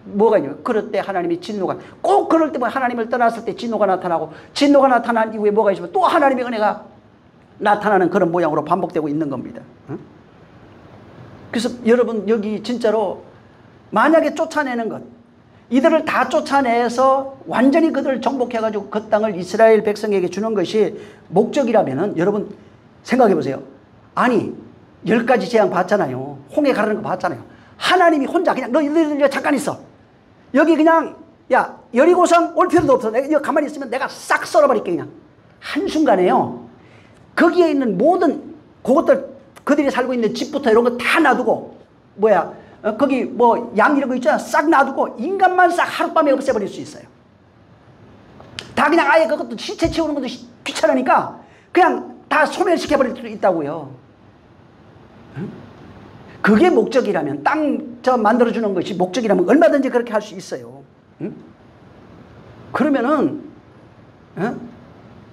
뭐가 있냐면, 그럴 때 하나님의 진노가, 꼭 그럴 때만 하나님을 떠났을 때 진노가 나타나고, 진노가 나타난 이후에 뭐가 있으면 또 하나님의 은혜가 나타나는 그런 모양으로 반복되고 있는 겁니다. 그래서 여러분, 여기 진짜로 만약에 쫓아내는 것, 이들을 다 쫓아내서 완전히 그들을 정복해가지고 그 땅을 이스라엘 백성에게 주는 것이 목적이라면은, 여러분 생각해 보세요. 아니 10가지 재앙 봤잖아요. 홍해 가르는 거 봤잖아요. 하나님이 혼자 그냥 너희들 잠깐 있어. 여기 그냥 야 여리고성 올 필요도 없어. 내가 여기 가만히 있으면 내가 싹 썰어버릴게. 그냥 한순간에요. 거기에 있는 모든 그것들, 그들이 살고 있는 집부터 이런 거 다 놔두고, 거기 뭐 양 이런 거 있잖아, 싹 놔두고 인간만 싹 하룻밤에 없애버릴 수 있어요. 다 그냥 아예 그것도 시체 치우는 것도 귀찮으니까 그냥 다 소멸시켜버릴 수 있다고요. 그게 목적이라면, 땅 만들어주는 것이 목적이라면 얼마든지 그렇게 할 수 있어요. 그러면은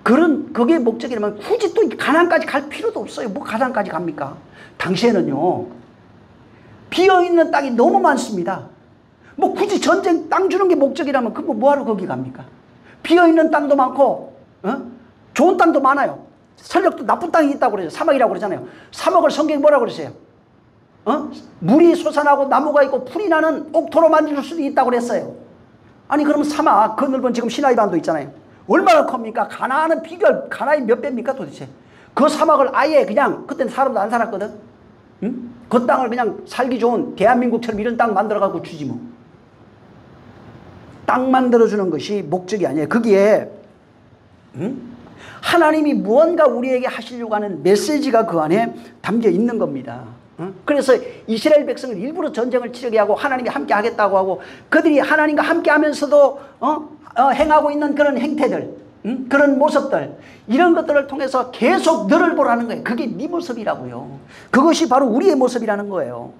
그게 목적이라면 굳이 또 가나안까지 갈 필요도 없어요. 뭐 가나안까지 갑니까? 당시에는요, 비어있는 땅이 너무 많습니다. 뭐 굳이 전쟁 땅 주는 게 목적이라면 그거 뭐하러 거기 갑니까? 비어있는 땅도 많고 좋은 땅도 많아요. 설력도 나쁜 땅이 있다고 그러죠. 사막이라고 그러잖아요. 사막을 성경이 뭐라고 그러세요? 물이 솟아나고 나무가 있고 풀이 나는 옥토로 만들 수도 있다고 그랬어요. 아니 그러면 사막, 그 넓은 지금 시나이 반도 있잖아요. 얼마나 큽니까? 가나안은 비결, 가나안이 몇 배입니까 도대체? 그 사막을 아예 그냥, 그때는 사람도 안 살았거든. 그 땅을 그냥 살기 좋은 대한민국처럼 이런 땅 만들어가고 주지 뭐. 땅 만들어주는 것이 목적이 아니에요. 거기에 하나님이 무언가 우리에게 하시려고 하는 메시지가 그 안에 담겨 있는 겁니다. 그래서 이스라엘 백성을 일부러 전쟁을 치르게 하고 하나님이 함께 하겠다고 하고, 그들이 하나님과 함께 하면서도 행하고 있는 그런 행태들, 그런 모습들, 이런 것들을 통해서 계속 너를 보라는 거예요. 그게 네 모습이라고요. 그것이 바로 우리의 모습이라는 거예요.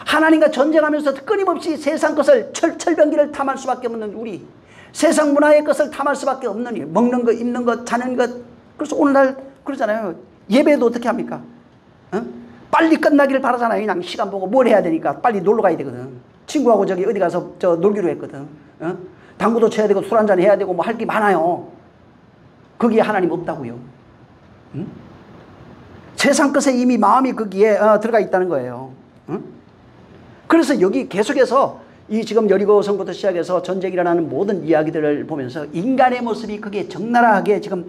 하나님과 전쟁하면서 끊임없이 세상 것을 철병기를 탐할 수밖에 없는 우리, 세상 문화의 것을 탐할 수밖에 없는 일, 먹는 것, 입는 것, 자는 것. 그래서 오늘날 그러잖아요. 예배도 어떻게 합니까? 빨리 끝나기를 바라잖아요. 그냥 시간 보고 뭘 해야 되니까 빨리 놀러 가야 되거든. 친구하고 저기 어디 가서 놀기로 했거든. 당구도 쳐야 되고 술 한잔 해야 되고 뭐 할 게 많아요. 거기에 하나님 없다고요. 세상 것에 이미 마음이 거기에 들어가 있다는 거예요. 그래서 여기 계속해서 이 지금 여리고성부터 시작해서 전쟁이 일어나는 모든 이야기들을 보면서 인간의 모습이 그게 적나라하게 지금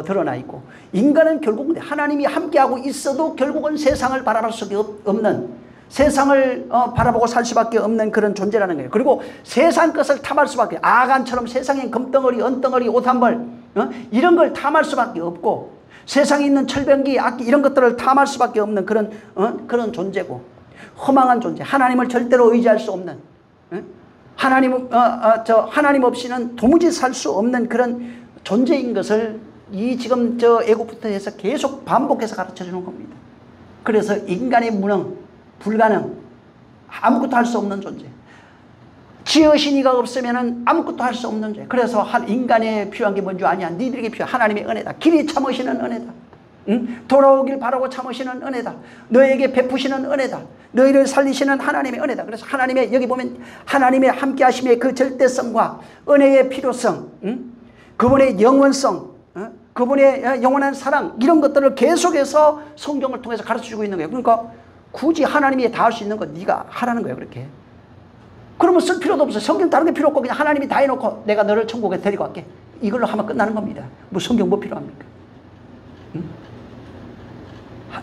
드러나 있고, 인간은 결국은 하나님이 함께하고 있어도 결국은 세상을 바라볼 수밖에 없는, 세상을 바라보고 살 수밖에 없는 그런 존재라는 거예요. 그리고 세상 것을 탐할 수밖에, 아간처럼 세상의 금덩어리, 은덩어리, 옷 한 벌 이런 걸 탐할 수밖에 없고, 세상에 있는 철병기, 악기 이런 것들을 탐할 수밖에 없는 그런 존재고, 허망한 존재, 하나님을 절대로 의지할 수 없는, 하나님 없이는 도무지 살 수 없는 그런 존재인 것을 이 지금 애국부터 해서 계속 반복해서 가르쳐 주는 겁니다. 그래서 인간의 무능, 불가능, 아무것도 할 수 없는 존재, 지으신 이가 없으면 아무것도 할 수 없는 죄. 그래서 인간에 필요한 게 뭔지 아냐? 니들에게 필요한 하나님의 은혜다. 길이 참으시는 은혜다. 응? 돌아오길 바라고 참으시는 은혜다. 너에게 베푸시는 은혜다. 너희를 살리시는 하나님의 은혜다. 그래서 하나님의, 여기 보면 하나님의 함께 하심의 그 절대성과 은혜의 필요성, 응? 그분의 영원성, 그분의 영원한 사랑, 이런 것들을 계속해서 성경을 통해서 가르쳐주고 있는 거예요. 그러니까 굳이 하나님이 다 할 수 있는 거 네가 하라는 거예요. 그렇게. 그러면 쓸 필요도 없어. 성경 다른 게 필요 없고 그냥 하나님이 다 해놓고 내가 너를 천국에 데리고 갈게. 이걸로 하면 끝나는 겁니다. 뭐 성경 뭐 필요합니까? 응?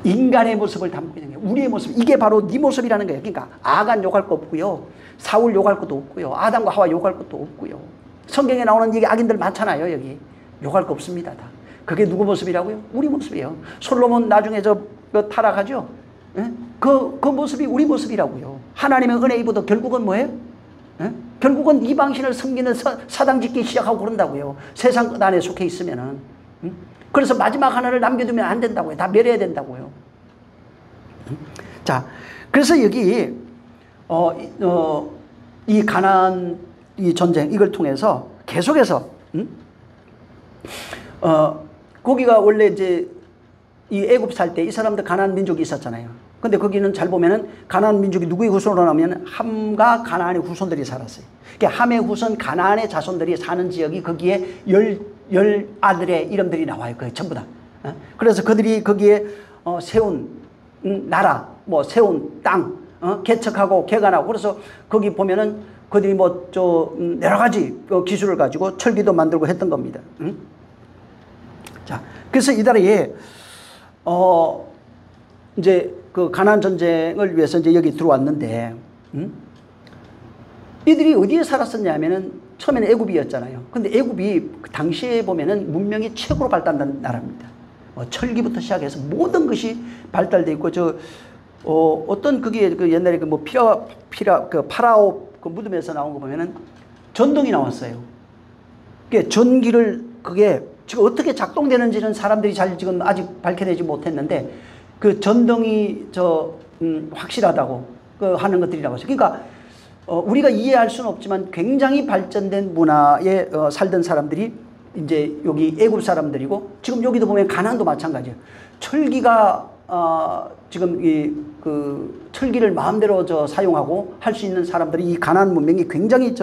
인간의 모습을 담고 있는 거예요. 우리의 모습. 이게 바로 네 모습이라는 거예요. 그러니까 아간 욕할 거 없고요. 사울 욕할 것도 없고요. 아담과 하와 욕할 것도 없고요. 성경에 나오는 얘기 악인들 많잖아요. 여기. 욕할 거 없습니다. 다. 그게 누구 모습이라고요? 우리 모습이에요. 솔로몬 나중에 타락하죠? 예? 그 모습이 우리 모습이라고요. 하나님의 은혜 입어도 결국은 뭐예요? 예? 결국은 이방신을 섬기는 사당 짓기 시작하고 그런다고요. 세상 끝 안에 속해 있으면은. 그래서 마지막 하나를 남겨두면 안 된다고요. 다 멸해야 된다고요. 자, 그래서 여기 이 가나안 이 전쟁 이걸 통해서 계속해서 거기가 원래 이제 이 애굽 살 때 이 사람들 가나안 민족이 있었잖아요. 근데 거기는 잘 보면은 가나안 민족이 누구의 후손으로 나오면 함과 가나안의 후손들이 살았어요. 그러니까 함의 후손 가나안의 자손들이 사는 지역이 거기에 열 아들의 이름들이 나와요. 거의 전부 다. 그래서 그들이 거기에 세운 나라, 뭐 세운 땅, 개척하고 개간하고, 그래서 거기 보면은 그들이 뭐 여러 가지 기술을 가지고 철기도 만들고 했던 겁니다. 자, 그래서 이달에 이제 그 가나안 전쟁을 위해서 이제 여기 들어왔는데, 이들이 어디에 살았었냐면은 처음에는 애굽이었잖아요. 근데 애굽이 그 당시에 보면은 문명이 최고로 발달한 나라입니다. 철기부터 시작해서 모든 것이 발달돼 있고, 어떤 그게 그 옛날에 그 뭐 그 파라오 그 무덤에서 나온 거 보면은 전등이 나왔어요. 그게 전기를 그게 지금 어떻게 작동되는지는 사람들이 잘 지금 아직 밝혀내지 못했는데, 그 전등이 확실하다고 하는 것들이라고 했어요. 그러니까 우리가 이해할 수는 없지만 굉장히 발전된 문화에 살던 사람들이 이제 여기 애굽 사람들이고, 지금 여기도 보면 가나안도 마찬가지예요. 철기가 지금 그 철기를 마음대로 사용하고 할 수 있는 사람들이 이 가나안 문명이 굉장히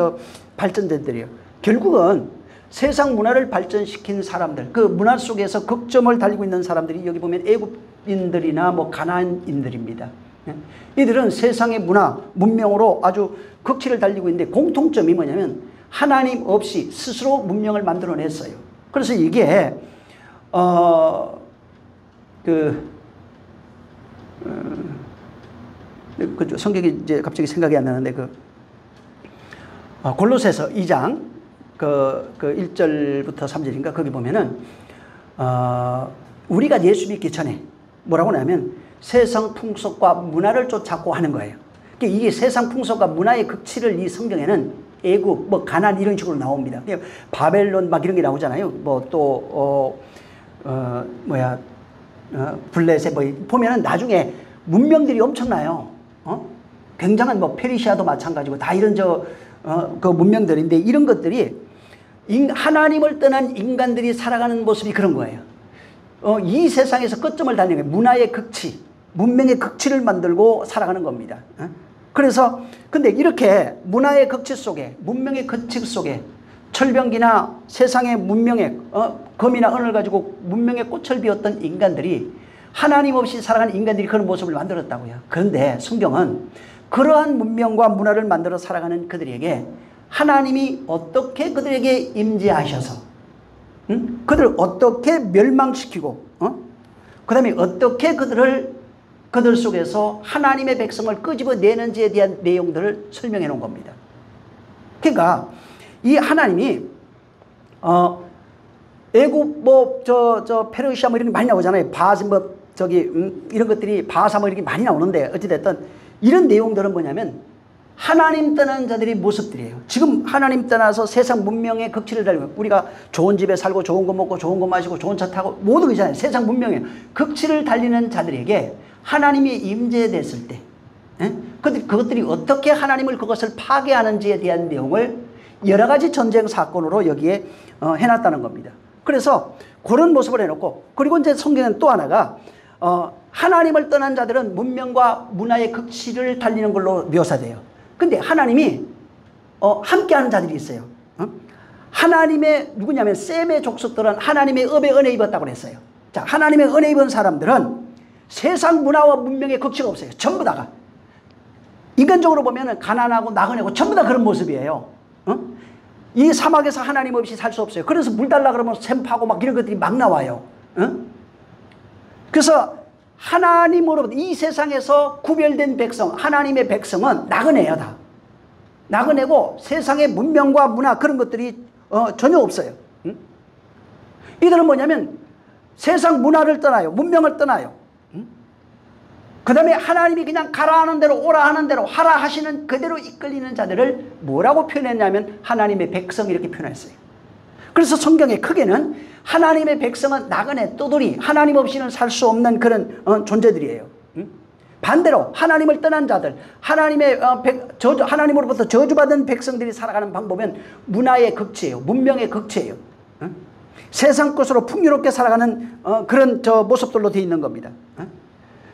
발전된 들이에요. 결국은 세상 문화를 발전시킨 사람들, 그 문화 속에서 극점을 달리고 있는 사람들이 여기 보면 애굽인들이나 뭐 가나안인들입니다. 이들은 세상의 문화, 문명으로 아주 극치를 달리고 있는데 공통점이 뭐냐면 하나님 없이 스스로 문명을 만들어냈어요. 그래서 이게 성경이 이제 갑자기 생각이 안 나는데 골로새서 2장 그 1절부터 3절인가 거기 보면은 우리가 예수 믿기 전에 뭐라고 하냐면 세상 풍속과 문화를 쫓았고 하는 거예요. 그러니까 이게 세상 풍속과 문화의 극치를 이 성경에는 애굽, 뭐 가나안 이런 식으로 나옵니다. 바벨론 막 이런 게 나오잖아요. 뭐 또 블레셋 뭐 보면은 나중에 문명들이 엄청나요. 굉장한 뭐 페르시아도 마찬가지고 다 이런 그 문명들인데, 이런 것들이 하나님을 떠난 인간들이 살아가는 모습이 그런 거예요. 이 세상에서 끝점을 달리는 거예요. 문화의 극치, 문명의 극치를 만들고 살아가는 겁니다. 그래서 근데 이렇게 문화의 극치 속에, 문명의 극치 속에 철병기나 세상의 문명의 검이나 은을 가지고 문명의 꽃을 피웠던 인간들이, 하나님 없이 살아가는 인간들이 그런 모습을 만들었다고요. 그런데 성경은 그러한 문명과 문화를 만들어 살아가는 그들에게 하나님이 어떻게 그들에게 임재하셔서 그들을 어떻게 멸망시키고 그 다음에 어떻게 그들 속에서 하나님의 백성을 끄집어내는지에 대한 내용들을 설명해 놓은 겁니다. 그러니까 이 하나님이 애굽 페르시아 뭐 이런 게 많이 나오잖아요. 이런 것들이 바사 뭐 이렇게 많이 나오는데, 어찌됐든 이런 내용들은 뭐냐면 하나님 떠난 자들의 모습들이에요. 지금 하나님 떠나서 세상 문명의 극치를 달리고, 우리가 좋은 집에 살고 좋은 거 먹고 좋은 거 마시고 좋은 차 타고 모든 거 있잖아요. 세상 문명의 극치를 달리는 자들에게 하나님이 임재됐을 때 그것들이 어떻게 하나님을 그것을 파괴하는지에 대한 내용을 여러 가지 전쟁 사건으로 여기에 해놨다는 겁니다. 그래서 그런 모습을 해놓고, 그리고 이제 성경은 또 하나가 하나님을 떠난 자들은 문명과 문화의 극치를 달리는 걸로 묘사돼요. 근데 하나님이 함께하는 자들이 있어요. 하나님의 누구냐면 셈의 족속들은 하나님의 업에 은혜 입었다고 그랬어요. 자, 하나님의 은혜 입은 사람들은 세상 문화와 문명의 극치가 없어요. 전부 다가. 인간적으로 보면 가난하고 나그네고 전부 다 그런 모습이에요. 이 사막에서 하나님 없이 살 수 없어요. 그래서 물 달라 그러면 샘 파고 막 이런 것들이 막 나와요. 그래서 하나님으로부터 이 세상에서 구별된 백성, 하나님의 백성은 나그네예요, 다. 나그네고 세상의 문명과 문화 그런 것들이 전혀 없어요. 이들은 뭐냐면 세상 문화를 떠나요. 문명을 떠나요. 그 다음에 하나님이 그냥 가라 하는 대로 오라 하는 대로 하라 하시는 그대로 이끌리는 자들을 뭐라고 표현했냐면 하나님의 백성 이렇게 표현했어요. 그래서 성경에 크게는 하나님의 백성은 나그네 떠돌이 하나님 없이는 살 수 없는 그런 존재들이에요. 반대로 하나님을 떠난 자들, 하나님으로부터 저주받은 백성들이 살아가는 방법은 문화의 극치예요. 문명의 극치예요. 세상 것으로 풍요롭게 살아가는 그런 모습들로 되어 있는 겁니다.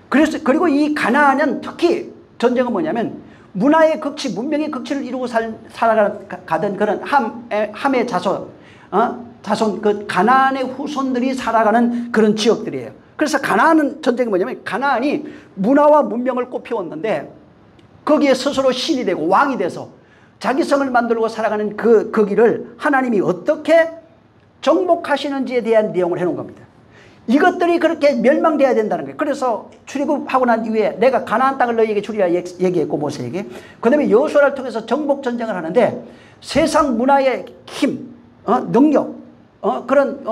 그리고 이 가나안은 특히 전쟁은 뭐냐면 문화의 극치, 문명의 극치를 이루고 살아가던 그런 함의 자손, 그 가나안의 후손들이 살아가는 그런 지역들이에요. 그래서 가나안은 전쟁이 뭐냐면 가나안이 문화와 문명을 꽃피웠는데 거기에 스스로 신이 되고 왕이 돼서 자기 성을 만들고 살아가는 그 길을 하나님이 어떻게 정복하시는지에 대한 내용을 해놓은 겁니다. 이것들이 그렇게 멸망돼야 된다는 거예요. 그래서 출애굽하고 난 이후에 내가 가나안 땅을 너희에게 주리라 얘기했고 모세에게, 그 다음에 여호수아를 통해서 정복 전쟁을 하는데 세상 문화의 힘, 능력, 그런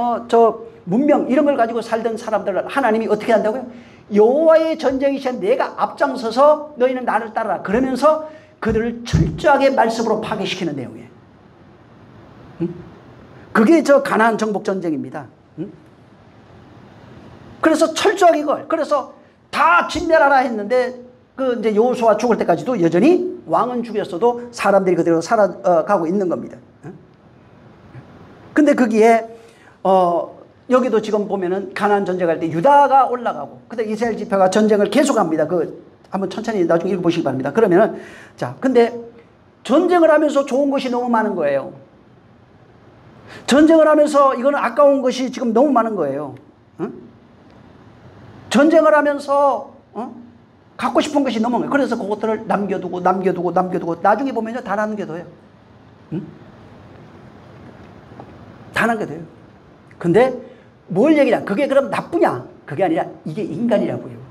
문명 이런 걸 가지고 살던 사람들을 하나님이 어떻게 한다고요? 여호와의 전쟁이시여 내가 앞장서서 너희는 나를 따르라 그러면서 그들을 철저하게 말씀으로 파괴시키는 내용이에요. 그게 가나안 정복 전쟁입니다. 그래서 철저하게 이걸, 그래서 다 진멸하라 했는데 이제 여호수아 죽을 때까지도 여전히 왕은 죽였어도 사람들이 그대로 살아가고 있는 겁니다. 근데 거기에 여기도 지금 보면은 가나안 전쟁할 때 유다가 올라가고 그다음에 이스라엘 지파가 전쟁을 계속합니다. 한번 천천히 나중에 읽어보시기 바랍니다. 그러면은 근데 전쟁을 하면서 좋은 것이 너무 많은 거예요. 전쟁을 하면서 이거는 아까운 것이 지금 너무 많은 거예요. 전쟁을 하면서 갖고 싶은 것이 너무 많아요. 그래서 그것들을 남겨두고 나중에 보면요 다 남겨둬요. 다 남겨둬요. 근데 뭘 얘기냐? 그게 그럼 나쁘냐? 그게 아니라 이게 인간이라고요.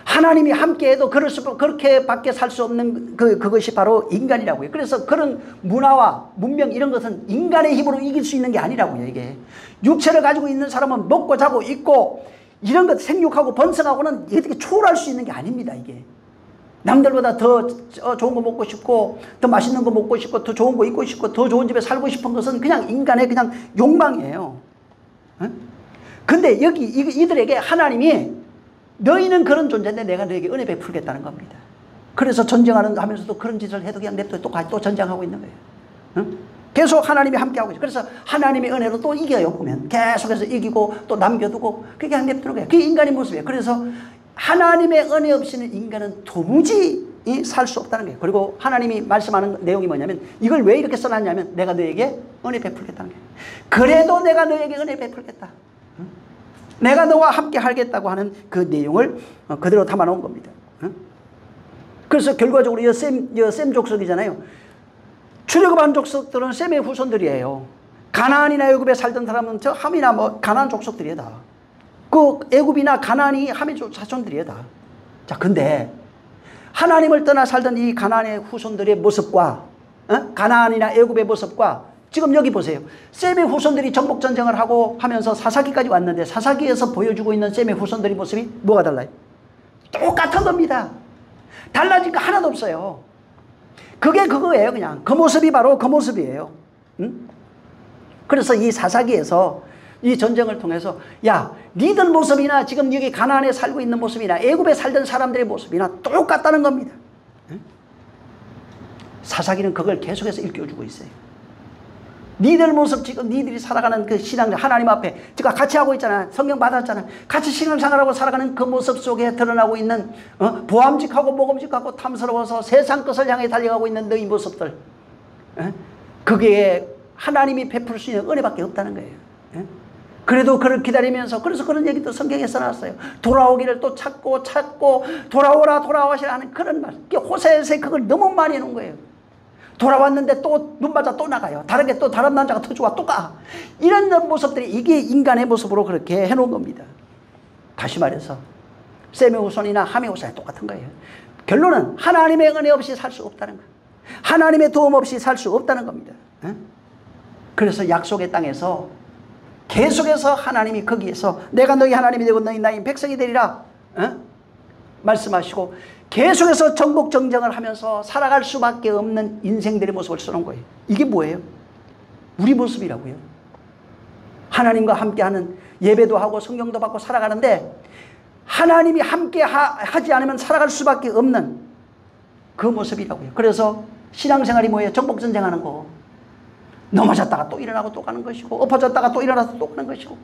하나님이 함께해도 그렇게밖에 살 수 없는 그것이 바로 인간이라고요. 그래서 그런 문화와 문명 이런 것은 인간의 힘으로 이길 수 있는 게 아니라고요. 이게 육체를 가지고 있는 사람은 먹고 자고 있고 이런 것 생육하고 번성하고는 이게 초월할 수 있는 게 아닙니다. 이게 남들보다 더 좋은 거 먹고 싶고 더 맛있는 거 먹고 싶고 더 좋은 거 입고 싶고 더 좋은 집에 살고 싶은 것은 그냥 인간의 그냥 욕망이에요. 근데 이들에게 하나님이 너희는 그런 존재인데 내가 너에게 은혜 베풀겠다는 겁니다. 그래서 전쟁하면서도 그런 짓을 해도 그냥 냅둬 또 전쟁하고 있는 거예요. 계속 하나님이 함께하고 있어요. 그래서 하나님의 은혜로 또 이겨요. 보면 계속해서 이기고 또 남겨두고 그게 그냥 냅두는 거예요. 그게 인간의 모습이에요. 그래서 하나님의 은혜 없이는 인간은 도무지 살 수 없다는 거예요. 그리고 하나님이 말씀하는 내용이 뭐냐면 이걸 왜 이렇게 써놨냐면 내가 너에게 은혜 베풀겠다는 거예요. 그래도 내가 너에게 은혜 베풀겠다. 내가 너와 함께 하겠다고 하는 그 내용을 그대로 담아놓은 겁니다. 그래서 결과적으로 셈 족속이잖아요. 출애굽한 족속들은 셈의 후손들이에요. 가나안이나 애굽에 살던 사람은 저 함이나 가나안 족속들이에요. 다. 그 애굽이나 가나안이 함의 자손들이에요. 다. 자, 근데 하나님을 떠나 살던 이 가나안의 후손들의 모습과 가나안이나 애굽의 모습과 지금 여기 보세요. 셈의 후손들이 정복전쟁을 하고 하면서 사사기까지 왔는데 사사기에서 보여주고 있는 셈의 후손들의 모습이 뭐가 달라요? 똑같은 겁니다. 달라진 거 하나도 없어요. 그게 그거예요. 그냥 그 모습이 바로 그 모습이에요. 그래서 이 사사기에서 이 전쟁을 통해서 야 니들 모습이나 지금 여기 가나안에 살고 있는 모습이나 애굽에 살던 사람들의 모습이나 똑같다는 겁니다. 사사기는 그걸 계속해서 일깨워주고 있어요. 니들 모습 지금 니들이 살아가는 그 신앙 하나님 앞에 제가 같이 하고 있잖아. 성경 받았잖아. 같이 신앙생활하고 살아가는 그 모습 속에 드러나고 있는 보암직하고 모금직하고 탐스러워서 세상 것을 향해 달려가고 있는 너희 모습들, 그게 하나님이 베풀 수 있는 은혜밖에 없다는 거예요. 그래도 그를 기다리면서, 그래서 그런 얘기도 성경에 써놨어요. 돌아오기를 또 찾고 돌아오라 돌아오시라 하는 그런 말. 호세아서에 그걸 너무 많이 해놓은 거예요. 돌아왔는데 또 눈 맞아 또 나가요. 다르게 또 다른 남자가 터주와 또 가. 이런 모습들이 이게 인간의 모습으로 그렇게 해놓은 겁니다. 다시 말해서 셈의 후손이나 함의 후손이 똑같은 거예요. 결론은 하나님의 은혜 없이 살 수 없다는 거예요. 하나님의 도움 없이 살 수 없다는 겁니다. 그래서 약속의 땅에서 계속해서 하나님이 거기에서 내가 너희 하나님이 되고 너희 나의 백성이 되리라 말씀하시고 계속해서 정복정정을 하면서 살아갈 수밖에 없는 인생들의 모습을 써놓은 거예요. 이게 뭐예요? 우리 모습이라고요. 하나님과 함께하는 예배도 하고 성경도 받고 살아가는데 하나님이 함께 하지 않으면 살아갈 수밖에 없는 그 모습이라고요. 그래서 신앙생활이 뭐예요? 정복전쟁하는 거. 넘어졌다가 또 일어나고 또 가는 것이고, 엎어졌다가 또 일어나서 또 가는 것이고,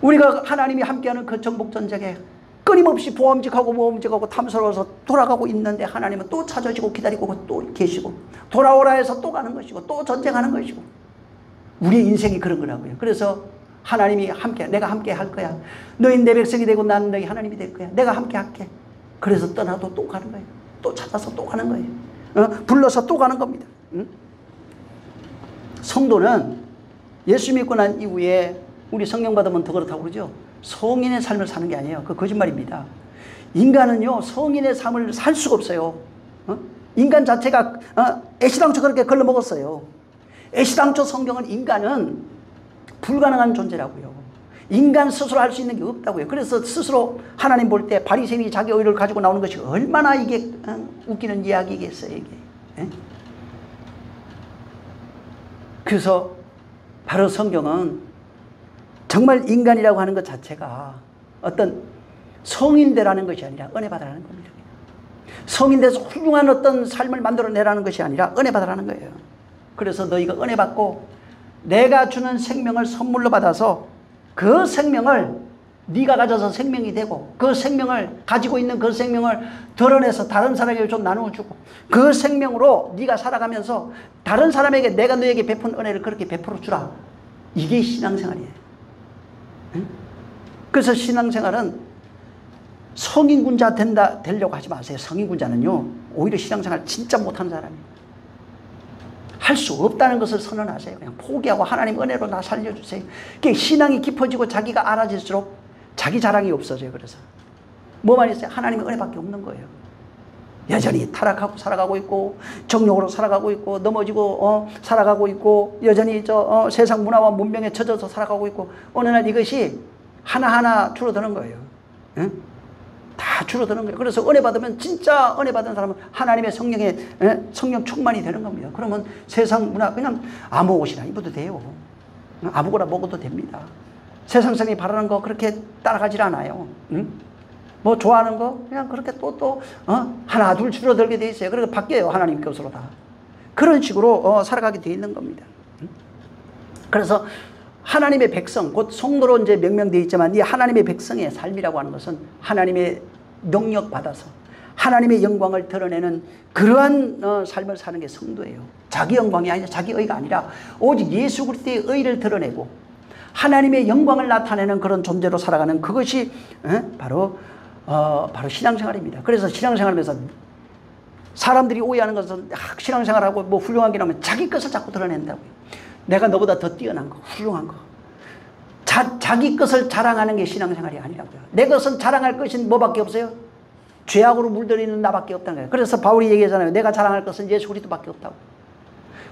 우리가 하나님이 함께하는 그 정복전쟁에 끊임없이 보험직하고 모험직하고 탐스러워서 돌아가고 있는데 하나님은 또 찾아주고 기다리고 또 계시고, 돌아오라 해서 또 가는 것이고 또 전쟁하는 것이고, 우리의 인생이 그런 거라고요. 그래서 하나님이 함께, 내가 함께 할 거야. 너희 내 백성이 되고 나는 너희 하나님이 될 거야. 내가 함께 할게. 그래서 떠나도 또 가는 거예요. 또 찾아서 또 가는 거예요. 불러서 또 가는 겁니다. 성도는 예수 믿고 난 이후에 우리 성령 받으면 더 그렇다고 그러죠. 성인의 삶을 사는 게 아니에요. 그 거짓말입니다. 인간은요 성인의 삶을 살 수가 없어요. 인간 자체가 애시당초 그렇게 걸러먹었어요. 애시당초 성경은 인간은 불가능한 존재라고요. 인간 스스로 할 수 있는 게 없다고요. 그래서 스스로 하나님 볼 때 바리새인이 자기 의를 가지고 나오는 것이 얼마나 이게 웃기는 이야기겠어요. 이게. 그래서 바로 성경은 정말 인간이라고 하는 것 자체가 어떤 성인되라는 것이 아니라 은혜 받으라는 겁니다. 성인돼서 훌륭한 어떤 삶을 만들어내라는 것이 아니라 은혜 받으라는 거예요. 그래서 너희가 은혜 받고 내가 주는 생명을 선물로 받아서 그 생명을 네가 가져서 생명이 되고, 그 생명을 가지고 있는 그 생명을 드러내서 다른 사람에게 좀 나누어주고, 그 생명으로 네가 살아가면서 다른 사람에게 내가 너에게 베푼 은혜를 그렇게 베풀어 주라. 이게 신앙생활이에요. 그래서 신앙생활은 성인군자 되려고 하지 마세요. 성인군자는요 오히려 신앙생활 진짜 못하는 사람이에요. 할 수 없다는 것을 선언하세요. 그냥 포기하고 하나님 은혜로 나 살려주세요. 신앙이 깊어지고 자기가 알아질수록 자기 자랑이 없어져요. 그래서 뭐만 있어요? 하나님의 은혜밖에 없는 거예요. 여전히 타락하고 살아가고 있고, 정욕으로 살아가고 있고, 넘어지고 살아가고 있고, 여전히 세상 문화와 문명에 젖어서 살아가고 있고, 어느 날 이것이 하나하나 줄어드는 거예요. 다 줄어드는 거예요. 그래서 은혜 받으면, 진짜 은혜 받은 사람은 하나님의 성령 충만이 되는 겁니다. 그러면 세상 문화 그냥 아무 옷이나 입어도 돼요. 아무거나 먹어도 됩니다. 세상 사람이 바라는 거 그렇게 따라가질 않아요. 뭐 좋아하는 거 그냥 그렇게 또 하나 둘 줄어들게 돼 있어요. 그래서 바뀌어요. 하나님 것으로 다. 그런 식으로 살아가게 돼 있는 겁니다. 그래서 하나님의 백성, 곧 성도로 이제 명명되어 있지만 이 하나님의 백성의 삶이라고 하는 것은 하나님의 능력 받아서 하나님의 영광을 드러내는 그러한 삶을 사는 게 성도예요. 자기 영광이 아니라, 자기 의가 아니라 오직 예수 그리스도의 의를 드러내고 하나님의 영광을 나타내는 그런 존재로 살아가는 그것이 바로 신앙생활입니다. 그래서 신앙생활하면서 사람들이 오해하는 것은 신앙생활하고 뭐 훌륭한 게 나오면 자기 것을 자꾸 드러낸다고요. 내가 너보다 더 뛰어난 거, 훌륭한 거. 자기 것을 자랑하는 게 신앙생활이 아니라고요. 내 것은 자랑할 것은 뭐밖에 없어요? 죄악으로 물들이는 나밖에 없다는 거예요. 그래서 바울이 얘기하잖아요. 내가 자랑할 것은 예수 그리스도밖에 없다고.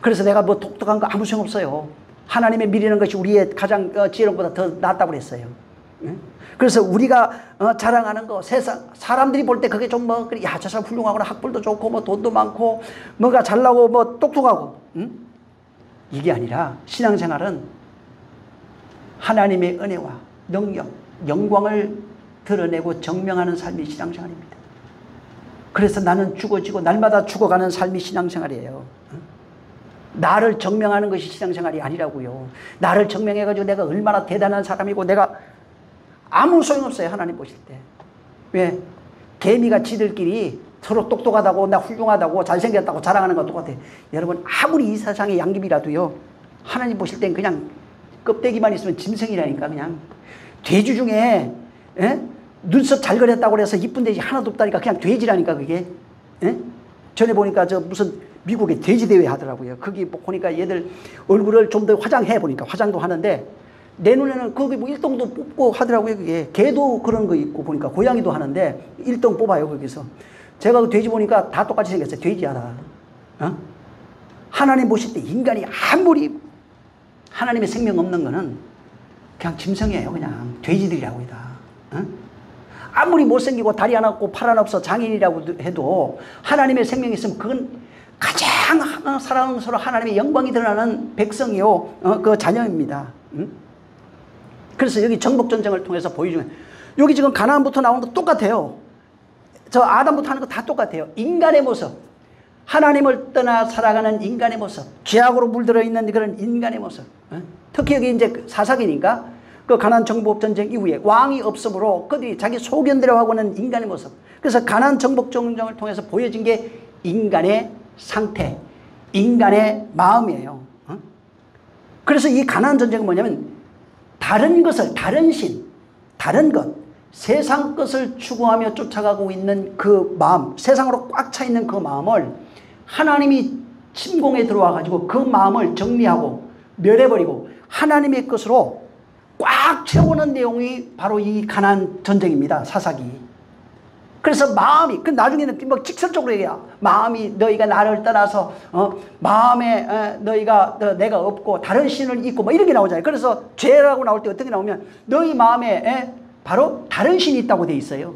그래서 내가 뭐 독특한 거 아무 소용 없어요. 하나님의 미리는 것이 우리의 가장 지혜로운 것보다 더 낫다고 그랬어요. 그래서 우리가 자랑하는 거, 세상 사람들이 볼 때 그게 좀 뭐, 야, 저 사람 훌륭하구나, 학벌도 좋고 뭐 돈도 많고 뭐가 잘나고 뭐 똑똑하고, 이게 아니라 신앙생활은 하나님의 은혜와 능력, 영광을 드러내고 증명하는 삶이 신앙생활입니다. 그래서 나는 죽어지고 날마다 죽어가는 삶이 신앙생활이에요. 나를 증명하는 것이 신앙생활이 아니라고요. 나를 증명해가지고 내가 얼마나 대단한 사람이고 내가 아무 소용없어요. 하나님 보실 때. 왜? 개미가 지들끼리 서로 똑똑하다고 나 훌륭하다고 잘생겼다고 자랑하는 것 똑같아요. 여러분 아무리 이 세상의 양귀비라도요. 하나님 보실 땐 그냥 껍데기만 있으면 짐승이라니까. 그냥 돼지 중에 눈썹 잘 그렸다고 해서 이쁜 돼지 하나도 없다니까. 그냥 돼지라니까 그게. 전에 보니까 저 무슨 미국의 돼지 대회 하더라고요. 거기 보니까 얘들 얼굴을 좀 더 화장해 보니까 화장도 하는데 내 눈에는 거기 뭐 1등도 뽑고 하더라고요. 그게 개도 그런 거 있고 보니까 고양이도 하는데 1등 뽑아요 거기서. 제가 그 돼지 보니까 다 똑같이 생겼어요. 돼지야 다. 하나님 보실 때 인간이 아무리 하나님의 생명 없는 거는 그냥 짐승이에요. 그냥 돼지들이라고 다. 아무리 못생기고 다리 하나 없고 팔 하나 없어 장인이라고 해도 하나님의 생명이 있으면 그건 가장 사랑스러워 하나님의 영광이 드러나는 백성이요 그 자녀입니다. 그래서 여기 정복전쟁을 통해서 보여주면 여기 지금 가나안부터 나오는 거 똑같아요. 저 아담부터 하는 거 다 똑같아요. 인간의 모습, 하나님을 떠나 살아가는 인간의 모습, 죄악으로 물들어 있는 그런 인간의 모습. 특히 여기 이제 사사기니까 그 가나안 정복전쟁 이후에 왕이 없으므로 그들이 자기 소견대로 하고는 인간의 모습. 그래서 가나안 정복전쟁을 통해서 보여진 게 인간의 상태, 인간의 마음이에요. 그래서 이 가나안 전쟁은 뭐냐면 다른 것을, 다른 신, 다른 것, 세상 것을 추구하며 쫓아가고 있는 그 마음, 세상으로 꽉 차 있는 그 마음을 하나님이 침공에 들어와 가지고 그 마음을 정리하고 멸해버리고 하나님의 것으로 꽉 채우는 내용이 바로 이 가나안 전쟁입니다. 사사기. 그래서 마음이, 그 나중에는 뭐 직설적으로 얘기야. 마음이 너희가 나를 떠나서 마음에 너희가 내가 없고 다른 신을 잊고 뭐 이렇게 나오잖아요. 그래서 죄라고 나올 때 어떻게 나오면 너희 마음에 바로 다른 신이 있다고 돼 있어요.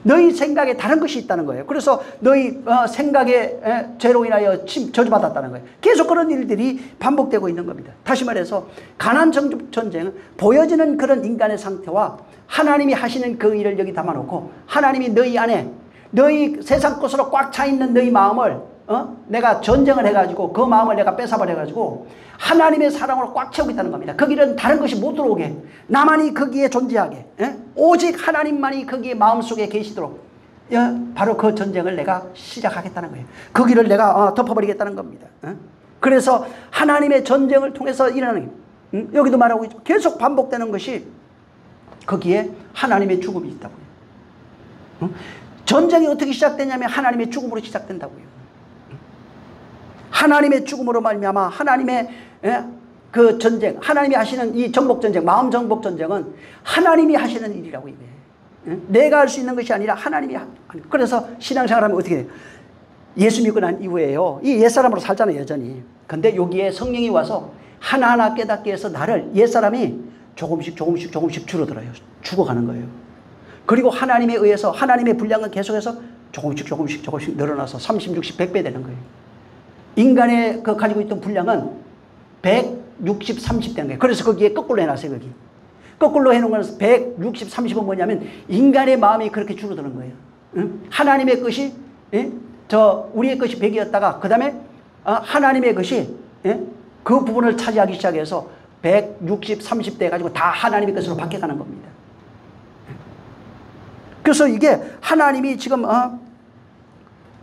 너희 생각에 다른 것이 있다는 거예요. 그래서 너희 생각에 죄로 인하여 저주받았다는 거예요. 계속 그런 일들이 반복되고 있는 겁니다. 다시 말해서 가나안 전쟁은 보여지는 그런 인간의 상태와 하나님이 하시는 그 일을 여기 담아놓고 하나님이 너희 안에 너희 세상 것으로 꽉 차 있는 너희 마음을 내가 전쟁을 해가지고 그 마음을 내가 뺏어버려가지고 하나님의 사랑으로 꽉 채우고 있다는 겁니다. 거기는 다른 것이 못 들어오게, 나만이 거기에 존재하게, 오직 하나님만이 거기에 마음속에 계시도록 바로 그 전쟁을 내가 시작하겠다는 거예요. 거기를 내가 덮어버리겠다는 겁니다. 그래서 하나님의 전쟁을 통해서 일어나는 여기도 말하고 있죠. 계속 반복되는 것이 거기에 하나님의 죽음이 있다고요. 전쟁이 어떻게 시작되냐면 하나님의 죽음으로 시작된다고요. 하나님의 죽음으로 말미암아 하나님의 그 전쟁, 하나님이 하시는 이 정복전쟁, 마음 정복전쟁은 하나님이 하시는 일이라고 이게. 내가 할 수 있는 것이 아니라 하나님이 그래서 신앙생활하면 어떻게 돼요? 예수 믿고 난 이후에요. 이 옛사람으로 살잖아요, 여전히. 근데 여기에 성령이 와서 하나하나 깨닫게 해서 나를 옛사람이 조금씩 줄어들어요. 죽어가는 거예요. 그리고 하나님에 의해서 하나님의 분량은 계속해서 조금씩 늘어나서 30, 60, 100배 되는 거예요. 인간의 그 가지고 있던 분량은 160, 30 되는 거예요. 그래서 거기에 거꾸로 해놨어요, 거기. 거꾸로 해놓은 거는 160, 30은 뭐냐면 인간의 마음이 그렇게 줄어드는 거예요. 하나님의 것이, 우리의 것이 100이었다가, 그 다음에 하나님의 것이, 그 부분을 차지하기 시작해서 160, 30대 해가지고 다 하나님의 것으로 바뀌어가는 겁니다. 그래서 이게 하나님이 지금,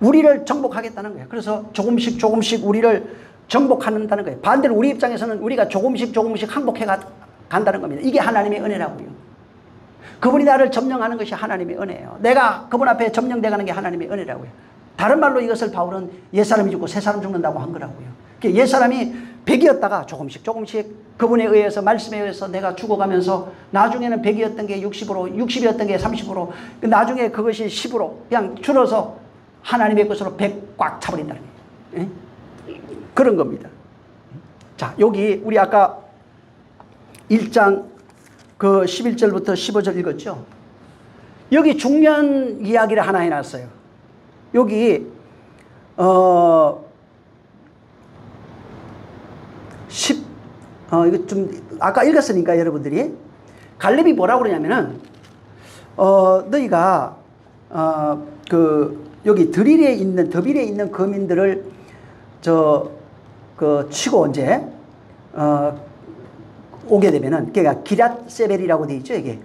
우리를 정복하겠다는 거예요. 그래서 조금씩 우리를 정복한다는 거예요. 반대로 우리 입장에서는 우리가 조금씩 항복해 간다는 겁니다. 이게 하나님의 은혜라고요. 그분이 나를 점령하는 것이 하나님의 은혜예요. 내가 그분 앞에 점령돼 가는 게 하나님의 은혜라고요. 다른 말로 이것을 바울은 옛사람이 죽고 새사람 죽는다고 한 거라고요. 옛사람이 100이었다가 조금씩 그분에 의해서 말씀에 의해서 내가 죽어가면서 나중에는 100이었던 게 60으로 60이었던 게 30으로 나중에 그것이 10으로 그냥 줄어서 하나님의 것으로 100 꽉 차버린다는 거예요. 그런 겁니다. 자, 여기 우리 아까 1장 그 11절부터 15절 읽었죠. 여기 중년 이야기를 하나 해놨어요. 여기 이거 좀 아까 읽었으니까 여러분들이 갈렙이 뭐라고 그러냐면은 너희가 여기 드빌에 있는 거민들을 치고 이제 오게 되면은, 그러니까 기랏세벨이라고 돼 있죠, 이게.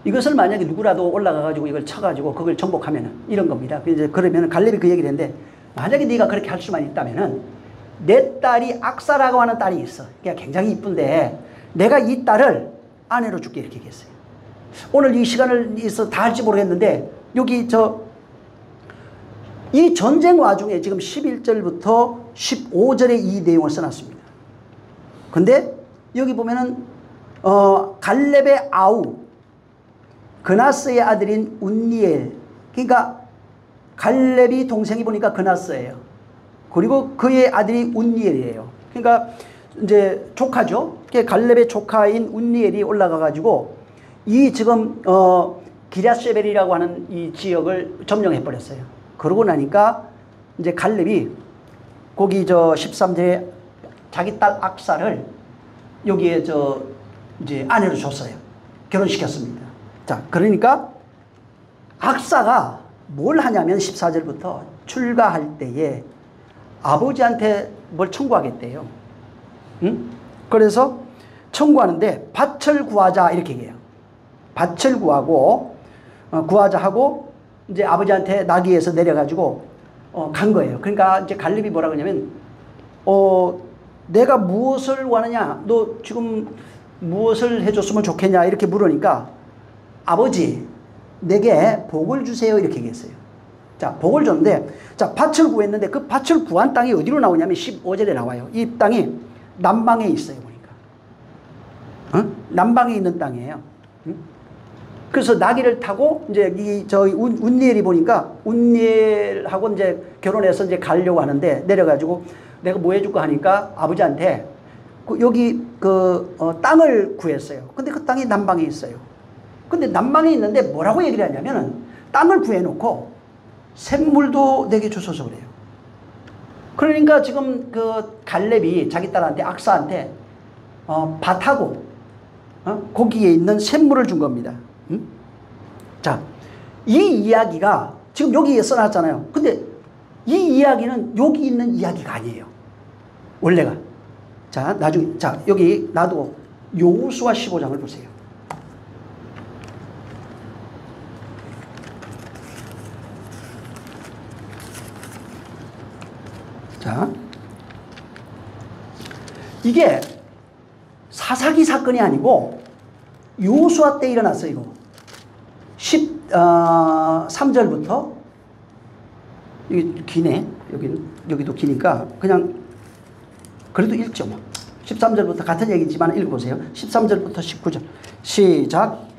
이것을 만약에 누구라도 올라가가지고 이걸 쳐가지고 그걸 정복하면은 이런 겁니다. 이제 그러면은 갈렙이 그 얘기를 했는데, 만약에 네가 그렇게 할 수만 있다면은 내 딸이 악사라고 하는 딸이 있어. 그러니까 굉장히 이쁜데 내가 이 딸을 아내로 줄게 이렇게 얘기했어요. 오늘 이 시간을 있어 다 할지 모르겠는데 여기 이 전쟁 와중에 지금 11절부터 15절에 이 내용을 써놨습니다. 근데 여기 보면은 갈렙의 아우 그나스의 아들인 운니엘, 그러니까 갈렙이 동생이 보니까 그나스예요. 그리고 그의 아들이 운니엘이에요. 그러니까 이제 조카죠. 갈렙의 조카인 운니엘이 올라가 가지고 이 지금 기랴세벨이라고 하는 이 지역을 점령해 버렸어요. 그러고 나니까 이제 갈렙이 거기 13절에 자기 딸 악사를 여기에 이제 아내로 줬어요. 결혼시켰습니다. 자, 그러니까 악사가 뭘 하냐면 14절부터 출가할 때에 아버지한테 뭘 청구하겠대요. 응? 그래서 청구하는데 밭을 구하자 이렇게 얘기해요. 밭을 구하고 구하자 하고 이제 아버지한테 나귀에서 내려가지고 간 거예요. 그러니까 이제 갈렙이 뭐라 그러냐면 내가 무엇을 원하냐, 너 지금 무엇을 해줬으면 좋겠냐 이렇게 물으니까 아버지 내게 복을 주세요 이렇게 얘기했어요. 자, 복을 줬는데, 자, 밭을 구했는데 그 밭을 구한 땅이 어디로 나오냐면 15절에 나와요. 이 땅이 남방에 있어요, 보니까. 남방에 있는 땅이에요. 그래서 나귀를 타고 이제 운니엘이 보니까 운니엘하고 이제 결혼해서 이제 가려고 하는데 내려가지고 내가 뭐 해줄까 하니까 아버지한테 여기 땅을 구했어요. 근데 그 땅이 남방에 있어요. 근데 남방에 있는데 뭐라고 얘기를 하냐면은 땅을 구해놓고 샘물도 내게 주소서 그래요. 그러니까 지금 갈렙이 자기 딸한테 악사한테 밭하고 거기에 있는 샘물을 준 겁니다. 자, 이 이야기가 지금 여기에 써놨잖아요. 근데 이 이야기는 여기 있는 이야기가 아니에요. 원래가. 자, 나중에 여기 놔두고 여호수아 15장을 보세요. 자, 이게 사사기 사건이 아니고 여호수아 때 일어났어요. 이거 13절부터 이게 기네. 여기도 기니까 그냥 그래도 읽죠. 13절부터 같은 얘기지만 읽어보세요. 13절부터 19절 시작.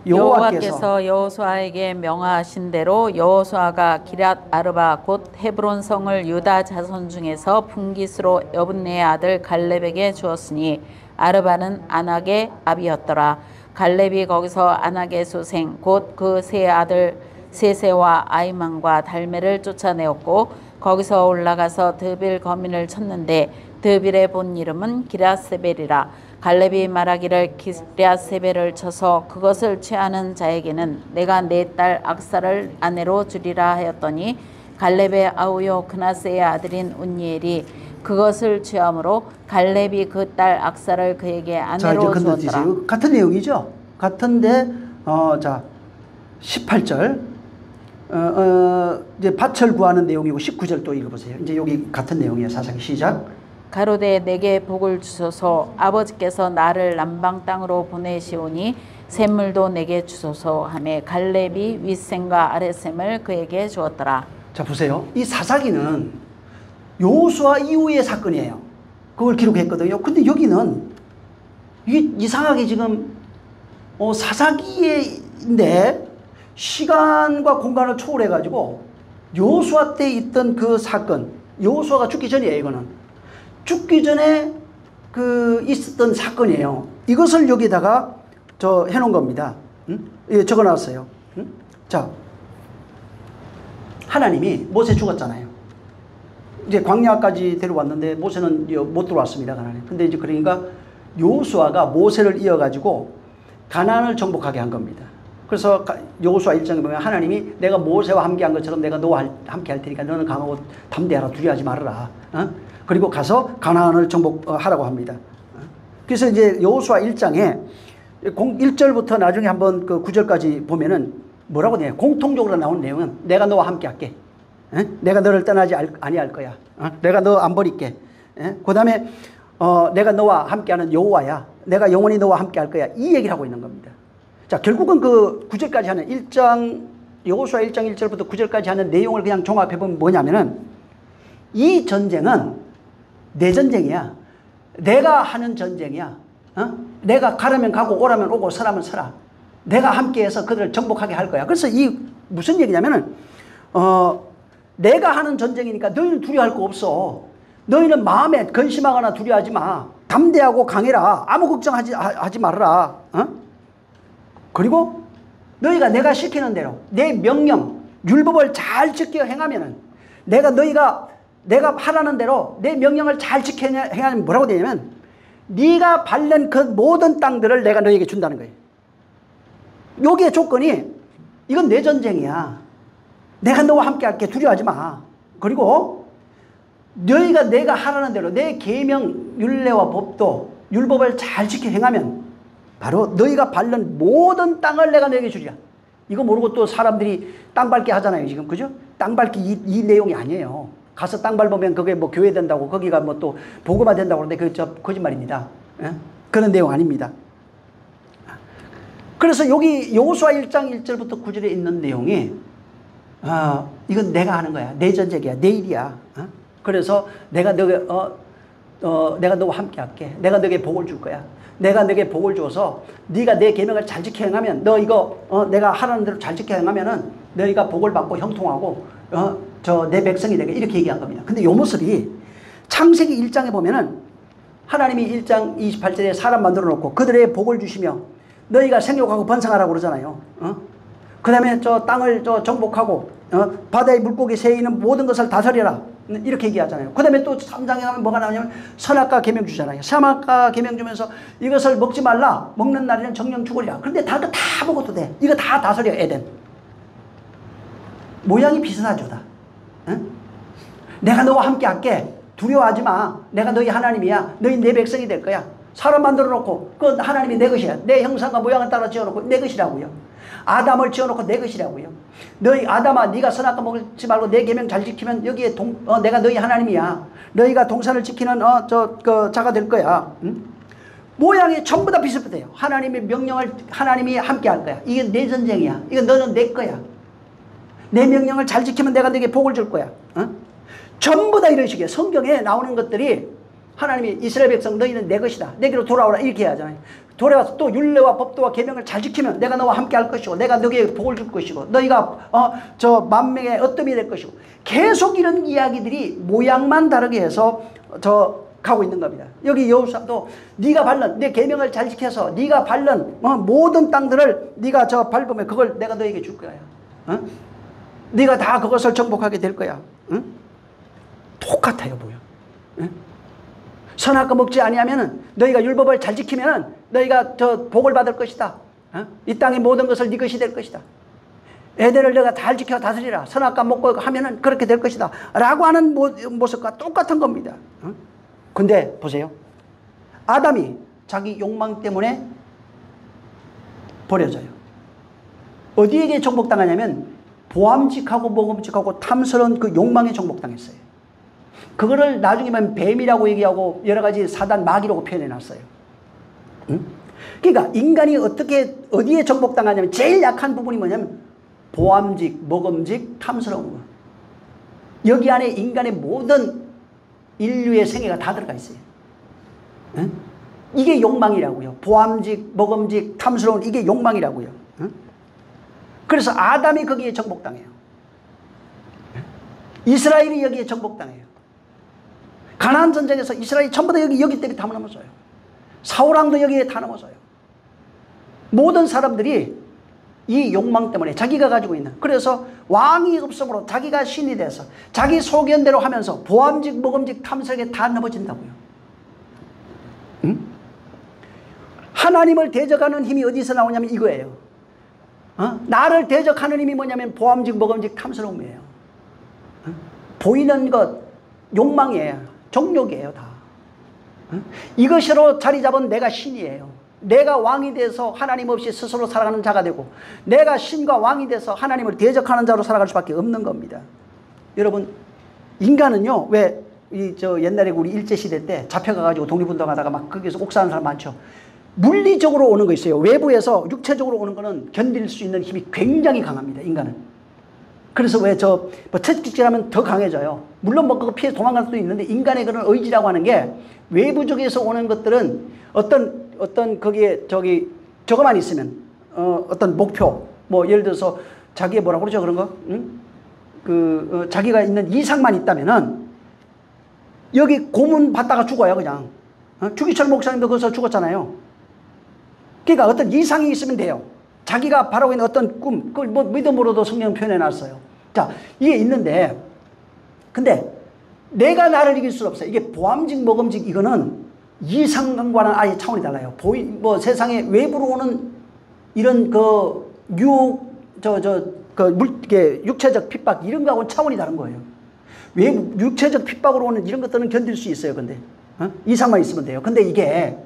여호와께서 여호수아에게 명하신 대로 여호수아가 기랏 아르바 곧 헤브론 성을 유다 자손 중에서 분깃으로 여분네의 아들 갈렙에게 주었으니 아르바는 아낙의 아비였더라. 갈렙이 거기서 아낙의 소생 곧 그 세 아들 세세와 아이만과 달메를 쫓아내었고 거기서 올라가서 드빌 거민을 쳤는데 드빌의 본 이름은 기랴세벨이라. 갈렙이 말하기를 기랴세벨을 쳐서 그것을 취하는 자에게는 내가 내 딸 악사를 아내로 주리라 하였더니 갈렙의 아우요 그나스의 아들인 운니엘이 그것을 취함으로 갈렙이 그 딸 악사를 그에게 아내로 주었더라. 같은 내용이죠. 같은데 자 18절 이제 밭을 구하는 내용이고 19절 또 읽어보세요. 이제 여기 같은 내용이에요. 사사기 시작. 가로되 내게 복을 주소서. 아버지께서 나를 남방 땅으로 보내시오니 샘물도 내게 주소서 하며 갈렙이 윗샘과 아랫샘을 그에게 주었더라. 자 보세요. 이 사사기는 여호수아 이후의 사건이에요. 그걸 기록했거든요. 근데 여기는 이게 이상하게 지금 사사기인데 시간과 공간을 초월해 가지고 여호수아 때 있던 그 사건, 여호수아가 죽기 전이에요. 이거는 죽기 전에 있었던 사건이에요. 이것을 여기다가 해놓은 겁니다. 예, 적어놨어요. 자, 하나님이 모세 죽었잖아요. 이제 광야까지 데려왔는데 모세는 못 들어왔습니다. 가나안에. 근데 이제 그러니까 여호수아가 모세를 이어가지고 가나안을 정복하게 한 겁니다. 그래서 여호수아 1장에 보면 하나님이 내가 모세와 함께한 것처럼 내가 너와 함께 할 테니까 너는 강하고 담대하라, 두려워하지 말아라. 그리고 가서 가나안을 정복하라고 합니다. 그래서 이제 여호수아 1장에 1절부터 나중에 한번 그 9절까지 보면은 뭐라고 돼요? 공통적으로 나온 내용은 내가 너와 함께 할게. 내가 너를 떠나지 아니할 거야. 내가 너 안 버릴게. 그 다음에 내가 너와 함께하는 여호와야. 내가 영원히 너와 함께 할 거야. 이 얘기를 하고 있는 겁니다. 자, 결국은 그 9절까지 하는 여호수아 1장 1절부터 9절까지 하는 내용을 그냥 종합해보면 뭐냐면은 이 전쟁은 내 전쟁이야. 내가 하는 전쟁이야. 내가 가라면 가고 오라면 오고 서라면 서라. 내가 함께해서 그들을 정복하게 할 거야. 그래서 이 무슨 얘기냐면은 내가 하는 전쟁이니까 너희는 두려워할 거 없어. 너희는 마음에 근심하거나 두려워하지 마. 담대하고 강해라. 아무 걱정하지 말아라. 그리고 너희가 내가 시키는 대로 내 명령, 율법을 잘 지켜 행하면은 내가 하라는 대로 내 명령을 잘 지켜 행하면 뭐라고 되냐면 네가 밟는 그 모든 땅들을 내가 너희에게 준다는 거예요. 여기에 조건이 이건 내 전쟁이야. 내가 너와 함께 할게. 두려워하지 마. 그리고 내가 하라는 대로 내 계명, 율례와 법도 율법을 잘 지켜 행하면 바로 너희가 밟는 모든 땅을 내가 너에게 주리라. 이거 모르고 또 사람들이 땅 밟기 하잖아요, 지금. 그죠? 땅 밟기 이 내용이 아니에요. 가서 땅 밟으면 그게 뭐 교회 된다고, 거기가 뭐 또 복음화 된다고 그러는데 그게 거짓말입니다. 그런 내용 아닙니다. 그래서 여기 여호수아 1장 1절부터 9절에 있는 내용이 이건 내가 하는 거야. 내 전쟁이야. 내 일이야. 그래서 내가 너와 함께 할게. 내가 너에게 복을 줄 거야. 내가 너에게 복을 줘서 네가 내 계명을 잘 지켜 행하면 너 이거 내가 하라는 대로 잘 지켜 행하면은 너희가 복을 받고 형통하고 내 백성이 되게 이렇게 얘기한 겁니다. 근데 요 모습이 창세기 1장에 보면은 하나님이 1장 28절에 사람 만들어 놓고 그들의 복을 주시며 너희가 생육하고 번성하라고 그러잖아요. 그 다음에 저 땅을 정복하고 바다의 물고기 새에 있는 모든 것을 다스려라. 이렇게 얘기하잖아요. 그 다음에 또 3장에 가면 뭐가 나오냐면 선악과 계명 주잖아요. 선악과 계명 주면서 이것을 먹지 말라. 먹는 날에는 정령 죽으리라. 그런데 다 먹어도 돼. 이거 다 다스려. 에덴. 모양이 비슷하죠 다. 내가 너와 함께 할게. 두려워하지 마. 내가 너희 하나님이야. 너희 내 백성이 될 거야. 사람 만들어 놓고 그 하나님이 내 것이야. 내 형상과 모양을 따라 지어놓고 내 것이라고요. 아담을 지어놓고 내 것이라고요. 너희 아담아, 네가 선악과 먹지 말고 내 계명 잘 지키면 여기에 내가 너희 하나님이야. 너희가 동산을 지키는 자가 될 거야. 모양이 전부 다 비슷해요. 하나님의 명령을 하나님이 함께 할 거야. 이게 내 전쟁이야. 이거 너는 내 거야. 내 명령을 잘 지키면 내가 너에게 복을 줄 거야. 전부 다 이런 식이에요. 성경에 나오는 것들이 하나님이 이스라엘 백성 너희는 내 것이다. 내게로 돌아오라 이렇게 하잖아요. 돌아와서 또 율례와 법도와 계명을 잘 지키면 내가 너와 함께 할 것이고 내가 너에게 복을 줄 것이고 너희가 만명의 어뜸이 될 것이고 계속 이런 이야기들이 모양만 다르게 해서 가고 있는 겁니다. 여기 여호수아도 네가 밟는 내 계명을 잘 지켜서 네가 밟는 모든 땅들을 네가 밟으면 그걸 내가 너에게 줄 거야. 네가 다 그것을 정복하게 될 거야. 똑같아요, 보여. 선악과 먹지 아니하면은 너희가 율법을 잘 지키면은 너희가 복을 받을 것이다. 이 땅의 모든 것을 네 것이 될 것이다. 에덴을 내가 잘 지켜 다스리라. 선악과 먹고 하면은 그렇게 될 것이다. 라고 하는 모습과 똑같은 겁니다. 근데 보세요. 아담이 자기 욕망 때문에 버려져요. 어디에게 정복당하냐면 보암직하고 먹음직하고 탐스러운 그 욕망에 정복당했어요. 그거를 나중에 보면 뱀이라고 얘기하고 여러 가지 사단 마귀라고 표현해 놨어요. 그러니까 인간이 어디에 정복당하냐면 제일 약한 부분이 뭐냐면 보암직, 먹음직, 탐스러운 거. 여기 안에 인간의 모든 인류의 생애가 다 들어가 있어요. 이게 욕망이라고요. 보암직, 먹음직, 탐스러운 이게 욕망이라고요. 그래서 아담이 거기에 정복당해요. 이스라엘이 여기에 정복당해요. 가나안 전쟁에서 이스라엘이 전부 다 여기 때문에 다 넘어져요. 사울왕도 여기에 다 넘어져요. 모든 사람들이 이 욕망 때문에 자기가 가지고 있는, 그래서 왕이 없으므로 자기가 신이 돼서 자기 소견대로 하면서 보암직, 먹음직, 탐스럽게 다 넘어진다고요. 하나님을 대적하는 힘이 어디서 나오냐면 이거예요. 나를 대적하는 힘이 뭐냐면 보암직 먹음직 탐스러움이에요. 보이는 것, 욕망이에요. 정욕이에요, 다. 이것으로 자리 잡은 내가 신이에요. 내가 왕이 돼서 하나님 없이 스스로 살아가는 자가 되고, 내가 신과 왕이 돼서 하나님을 대적하는 자로 살아갈 수밖에 없는 겁니다. 여러분, 인간은요, 왜 옛날에 우리 일제시대 때 잡혀가가지고 독립운동하다가 막 거기서 옥사하는 사람 많죠. 물리적으로 오는 거 있어요. 외부에서 육체적으로 오는 거는 견딜 수 있는 힘이 굉장히 강합니다, 인간은. 그래서 왜 채찍질하면 더 강해져요. 물론 뭐 그거 피해 도망갈 수도 있는데, 인간의 그런 의지라고 하는 게 외부적에서 오는 것들은 어떤 거기에 저거만 있으면, 어떤 목표, 뭐 예를 들어서 자기의 뭐라고 그러죠, 그런 거? 응? 자기가 있는 이상만 있다면은 여기 고문 받다가 죽어요, 그냥. 주기철 목사님도 거기서 죽었잖아요. 그러니까 어떤 이상이 있으면 돼요. 자기가 바라고 있는 어떤 꿈, 그걸 뭐 믿음으로도 성경 표현해 놨어요. 자, 이게 있는데, 근데 내가 나를 이길 수 없어요. 이게 보암직, 먹음직, 이거는 이상과는 아예 차원이 달라요. 뭐 세상에 외부로 오는 이런 이게 육체적 핍박, 이런 거하고는 차원이 다른 거예요. 외부, 육체적 핍박으로 오는 이런 것들은 견딜 수 있어요, 근데. 이상만 있으면 돼요. 근데 이게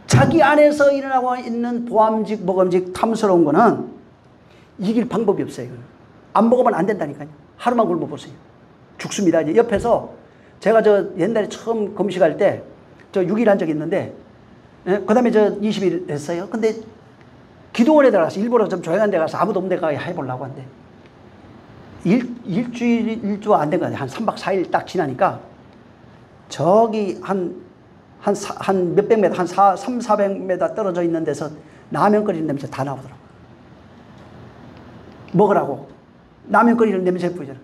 자기 안에서 일어나고 있는 보암직, 먹음직, 탐스러운 거는 이길 방법이 없어요. 안 먹으면 안 된다니까요. 하루만 굶어보세요. 죽습니다. 이제 옆에서 제가 옛날에 처음 금식할 때 6일 한 적이 있는데, 그 다음에 20일 했어요. 근데 기도원에 들어가서 일부러 좀 조용한 데 가서 아무도 없는 데 가서 해보려고 하는데, 일주 안 된 거 같아요. 한 3박 4일 딱 지나니까 저기 한 몇백 메터, 한 300~400m 떨어져 있는 데서 라면 끓이는 냄새 다 나오더라고요. 먹으라고. 라면 끓이는 냄새 보이잖아요.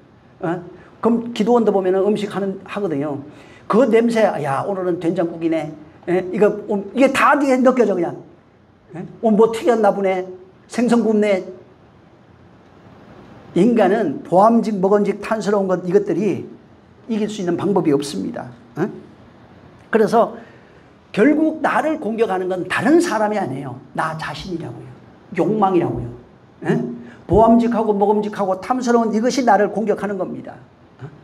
그럼 기도원도 보면 음식 하거든요. 그 냄새, 야, 오늘은 된장국이네. 이게 다 느껴져, 그냥. 뭐 튀겼나 보네. 생선 굽네. 인간은 보암직, 먹음직, 탐스러운 것, 이것들이 이길 수 있는 방법이 없습니다. 그래서 결국 나를 공격하는 건 다른 사람이 아니에요. 나 자신이라고요. 욕망이라고요. 보암직하고 먹음직하고 탐스러운 이것이 나를 공격하는 겁니다.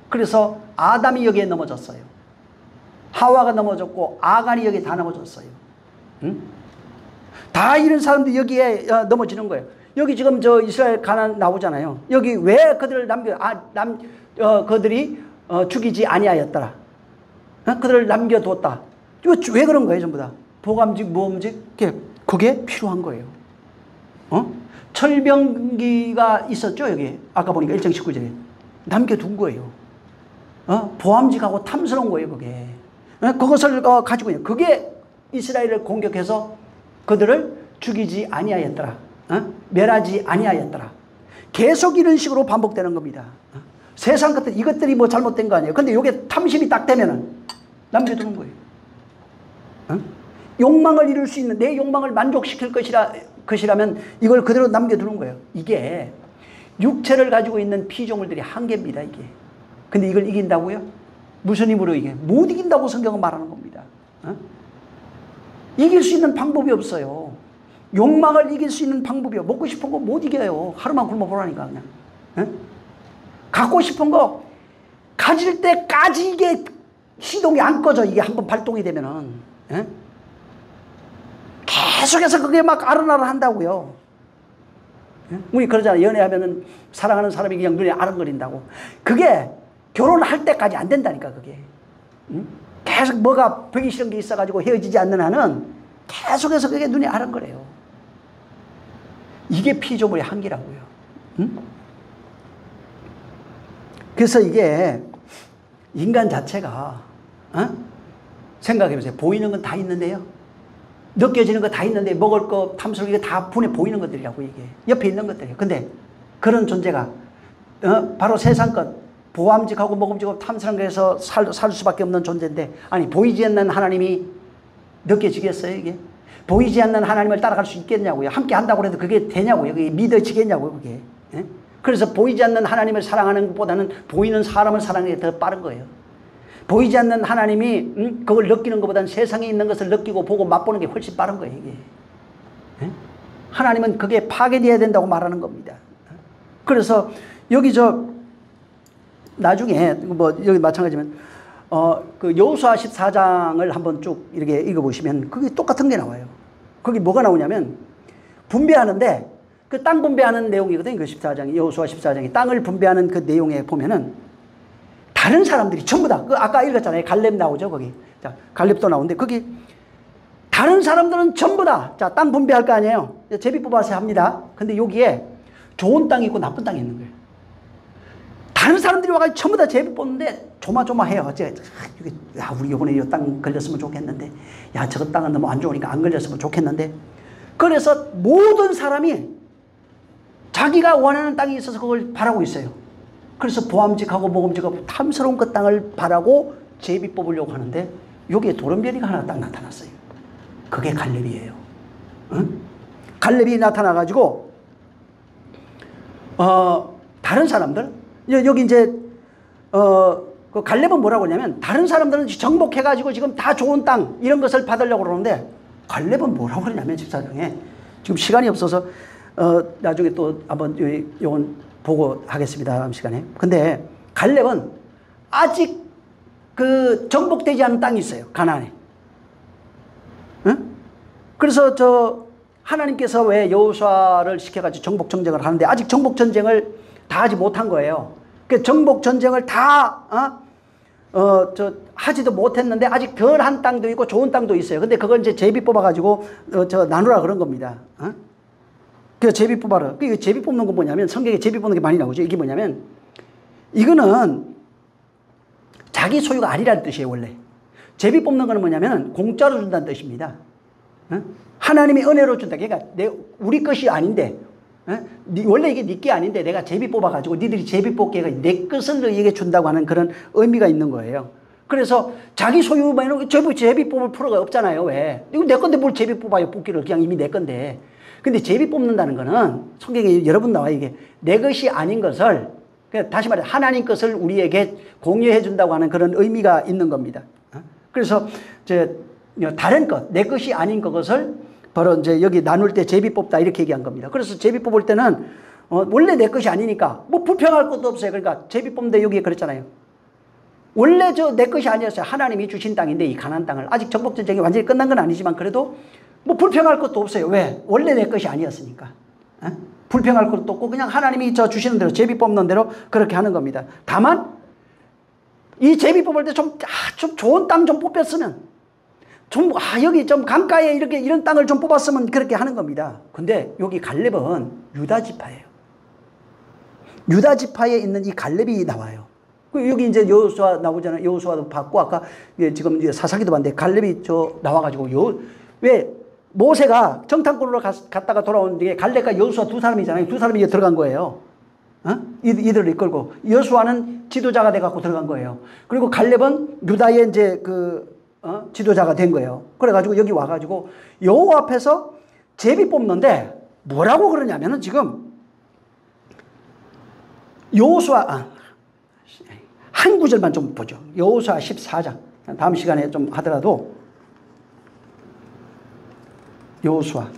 그래서 아담이 여기에 넘어졌어요. 하와가 넘어졌고 아간이 여기에 다 넘어졌어요. 다 이런 사람들이 여기에 넘어지는 거예요. 여기 지금 이스라엘 가나안 나오잖아요. 여기 왜 그들을 그들이 죽이지 아니하였더라. 그들을 남겨뒀다. 왜 그런 거예요, 전부 다? 보암직, 모음직, 그게 필요한 거예요. 철병기가 있었죠, 여기. 아까 보니까 1장 19절에. 남겨둔 거예요. 보암직하고 탐스러운 거예요, 그게. 그것을 가지고 있는. 그게 이스라엘을 공격해서 그들을 죽이지 아니하였더라. 멸하지 아니하였더라. 계속 이런 식으로 반복되는 겁니다. 세상 것들, 이것들이 뭐 잘못된 거 아니에요. 근데 이게 탐심이 딱 되면은 남겨두는 거예요. 욕망을 이룰 수 있는, 내 욕망을 만족시킬 것이라면 이걸 그대로 남겨두는 거예요. 이게 육체를 가지고 있는 피조물들이 한계입니다, 이게. 근데 이걸 이긴다고요? 무슨 힘으로 이게? 못 이긴다고 성경은 말하는 겁니다. 이길 수 있는 방법이 없어요. 욕망을 이길 수 있는 방법이요. 먹고 싶은 거 못 이겨요. 하루만 굶어보라니까, 그냥. 갖고 싶은 거 가질 때까지 이게 시동이 안 꺼져. 이게 한번 발동이 되면은. 계속해서 그게 막 아른아른 한다고요. 우리 그러잖아요. 연애하면은 사랑하는 사람이 그냥 눈에 아른거린다고. 그게 결혼할 때까지 안 된다니까, 그게. 계속 뭐가 보기 싫은 게 있어가지고 헤어지지 않는 한은 계속해서 그게 눈에 아른거려요. 이게 피조물의 한계라고요. 그래서 이게 인간 자체가 생각해보세요. 보이는 건 다 있는데요. 느껴지는 거 다 있는데 먹을 거, 탐스러운 게 다 분에 보이는 것들이라고 이게. 옆에 있는 것들이에요. 근데 그런 존재가 바로 세상 것, 보암직하고 먹음직하고 탐스러운 거에서 살 수밖에 없는 존재인데, 아니 보이지 않는 하나님이 느껴지겠어요, 이게? 보이지 않는 하나님을 따라갈 수 있겠냐고요. 함께 한다고 해도 그게 되냐고요. 그게 믿어지겠냐고요, 그게. 그래서 보이지 않는 하나님을 사랑하는 것보다는 보이는 사람을 사랑하는 게 더 빠른 거예요. 보이지 않는 하나님이 그걸 느끼는 것보다는 세상에 있는 것을 느끼고 보고 맛보는 게 훨씬 빠른 거예요, 이게. 하나님은 그게 파괴되어야 된다고 말하는 겁니다. 그래서 여기 나중에 뭐 여기 마찬가지면 그 여호수아 14장을 한번 쭉 이렇게 읽어보시면 그게 똑같은 게 나와요. 거기 뭐가 나오냐면 분배하는데 그 땅 분배하는 내용이거든요. 그 14장이 여호수아 14장이 땅을 분배하는 그 내용에 보면은 다른 사람들이 전부 다 그 아까 읽었잖아요. 갈렙 나오죠 거기. 자 갈렙도 나오는데 거기 다른 사람들은 전부 다 자 땅 분배할 거 아니에요. 제비 뽑아서 합니다. 근데 여기에 좋은 땅이 있고 나쁜 땅이 있는 거예요. 다른 사람들이 와가지고 전부 다 제비 뽑는데 조마조마해요. 야, 우리 이번에 이 땅 걸렸으면 좋겠는데, 야, 저거 땅은 너무 안 좋으니까 안 걸렸으면 좋겠는데. 그래서 모든 사람이 자기가 원하는 땅이 있어서 그걸 바라고 있어요. 그래서 보암직하고 모금직하고 탐스러운 그 땅을 바라고 제비 뽑으려고 하는데, 여기에 도른별이가 하나 딱 나타났어요. 그게 갈렙이에요. 응? 갈렙이 나타나가지고, 다른 사람들, 여기 이제, 그 갈렙은 뭐라고 하냐면, 다른 사람들은 정복해가지고 지금 다 좋은 땅, 이런 것을 받으려고 그러는데, 갈렙은 뭐라고 그러냐면, 14장에, 지금 시간이 없어서, 나중에 또 한번 요건 보고 하겠습니다. 다음 시간에. 근데, 갈렙은 아직 그 정복되지 않은 땅이 있어요. 가나안에. 응? 그래서 하나님께서 왜 여호수아를 시켜가지고 정복 전쟁을 하는데 아직 정복 전쟁을 다 하지 못한 거예요. 그 정복 전쟁을 다 하지도 못했는데 아직 덜한 땅도 있고 좋은 땅도 있어요. 근데 그걸 이제 제비 뽑아가지고 나누라 그런 겁니다. 그 제비 뽑아라. 그 제비 뽑는 건 뭐냐면 성경에 제비 뽑는 게 많이 나오죠. 이게 뭐냐면 이거는 자기 소유가 아니라는 뜻이에요. 원래 제비 뽑는 거는 뭐냐면 공짜로 준다는 뜻입니다. 하나님이 은혜로 준다. 그러니까 우리 것이 아닌데, 원래 이게 네 게 아닌데 내가 제비 뽑아가지고 니들이 제비 뽑게 해서 내 것을 너희에게 준다고 하는 그런 의미가 있는 거예요. 그래서 자기 소유만 제비 뽑을 필요가 없잖아요. 왜? 이거 내 건데 뭘 제비 뽑아요? 뽑기를 그냥 이미 내 건데. 근데 제비 뽑는다는 거는 성경에 여러 번 나와요. 이게 내 것이 아닌 것을, 다시 말해 하나님 것을 우리에게 공유해 준다고 하는 그런 의미가 있는 겁니다. 그래서 다른 것, 내 것이 아닌 그것을 바로 이제 여기 나눌 때 제비 뽑다 이렇게 얘기한 겁니다. 그래서 제비 뽑을 때는 원래 내 것이 아니니까 뭐 불평할 것도 없어요. 그러니까 제비 뽑는데 여기에 그랬잖아요. 원래 내 것이 아니었어요. 하나님이 주신 땅인데 이 가나안 땅을 아직 정복 전쟁이 완전히 끝난 건 아니지만 그래도 뭐 불평할 것도 없어요. 왜? 원래 내 것이 아니었으니까. 불평할 것도 없고 그냥 하나님이 주시는 대로 제비 뽑는 대로 그렇게 하는 겁니다. 다만 이 제비 뽑을 때 좀 좋은 땅 좀 뽑혔으면 여기 좀 강가에 이런 땅을 좀 뽑았으면 그렇게 하는 겁니다. 근데 여기 갈렙은 유다 지파예요. 유다 지파에 있는 이 갈렙이 나와요. 여기 이제 여호수아 나오잖아요. 여호수아도 봤고, 아까 지금 이제 사사기도 봤는데 갈렙이 나와가지고 왜 모세가 정탐꾼으로 갔다가 돌아온 뒤에 갈렙과 여호수아 두 사람이잖아요. 두 사람이 들어간 거예요. 이들을 이끌고. 여호수아는 지도자가 돼갖고 들어간 거예요. 그리고 갈렙은 유다의 이제 지도자가 된 거예요. 그래가지고 여기 와가지고 여호와 앞에서 제비 뽑는데 뭐라고 그러냐면은 지금 여호수아 한 구절만 좀 보죠. 여호수아 14장. 다음 시간에 좀 하더라도 여호수아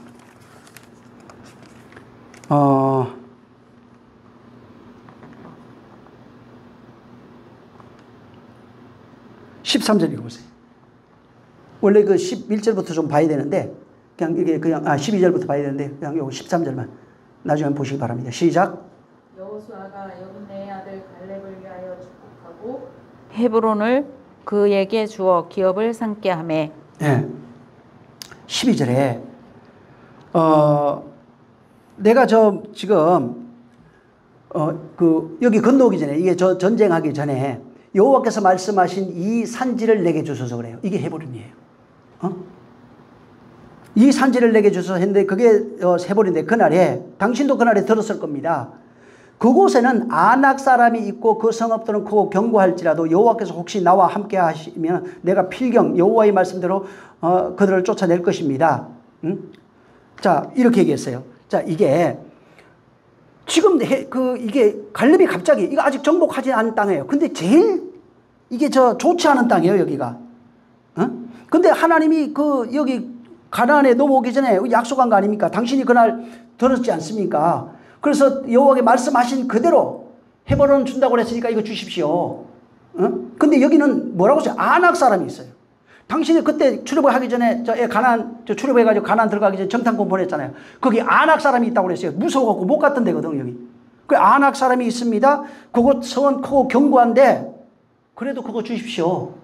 13절 읽어보세요. 원래 그 11절부터 좀 봐야 되는데, 이게 12절부터 봐야 되는데, 그냥 요 13절만 나중에 보시기 바랍니다. 시작. 여호수아가 여분네의 아들 갈렙을 위하여 축복하고 헤브론을 그에게 주어 기업을 삼게 하매. 네. 12절에, 내가 지금, 여기 건너오기 전에, 이게 전쟁하기 전에, 여호와께서 말씀하신 이 산지를 내게 주소서 그래요. 이게 헤브론이에요. 이 산지를 내게 주소서 했는데 그게 헤브론인데 그날에 당신도 그날에 들었을 겁니다. 그곳에는 아낙 사람이 있고 그 성읍들은 크고 견고할지라도 여호와께서 혹시 나와 함께 하시면 내가 필경 여호와의 말씀대로 그들을 쫓아낼 것입니다. 자 이렇게 얘기했어요. 자 이게 지금 이게 갈렙이 갑자기 이거 아직 정복하지 않은 땅이에요. 근데 제일 이게 좋지 않은 땅이에요 여기가. 근데 하나님이 여기 가나안에 넘어오기 전에 약속한 거 아닙니까? 당신이 그날 들었지 않습니까? 그래서 여호와께 말씀하신 그대로 헤브론은 준다고 그랬으니까 이거 주십시오. 근데 여기는 뭐라고 써요? 아낙 사람이 있어요. 당신이 그때 출애굽하기 전에 출애굽해가지고 가나안 들어가기 전에 정탐꾼 보냈잖아요. 거기 아낙 사람이 있다고 그랬어요. 무서워갖고 못 갔던 데거든 여기. 그 아낙 사람이 있습니다. 그곳 성은 크고 견고한데 그래도 그거 주십시오.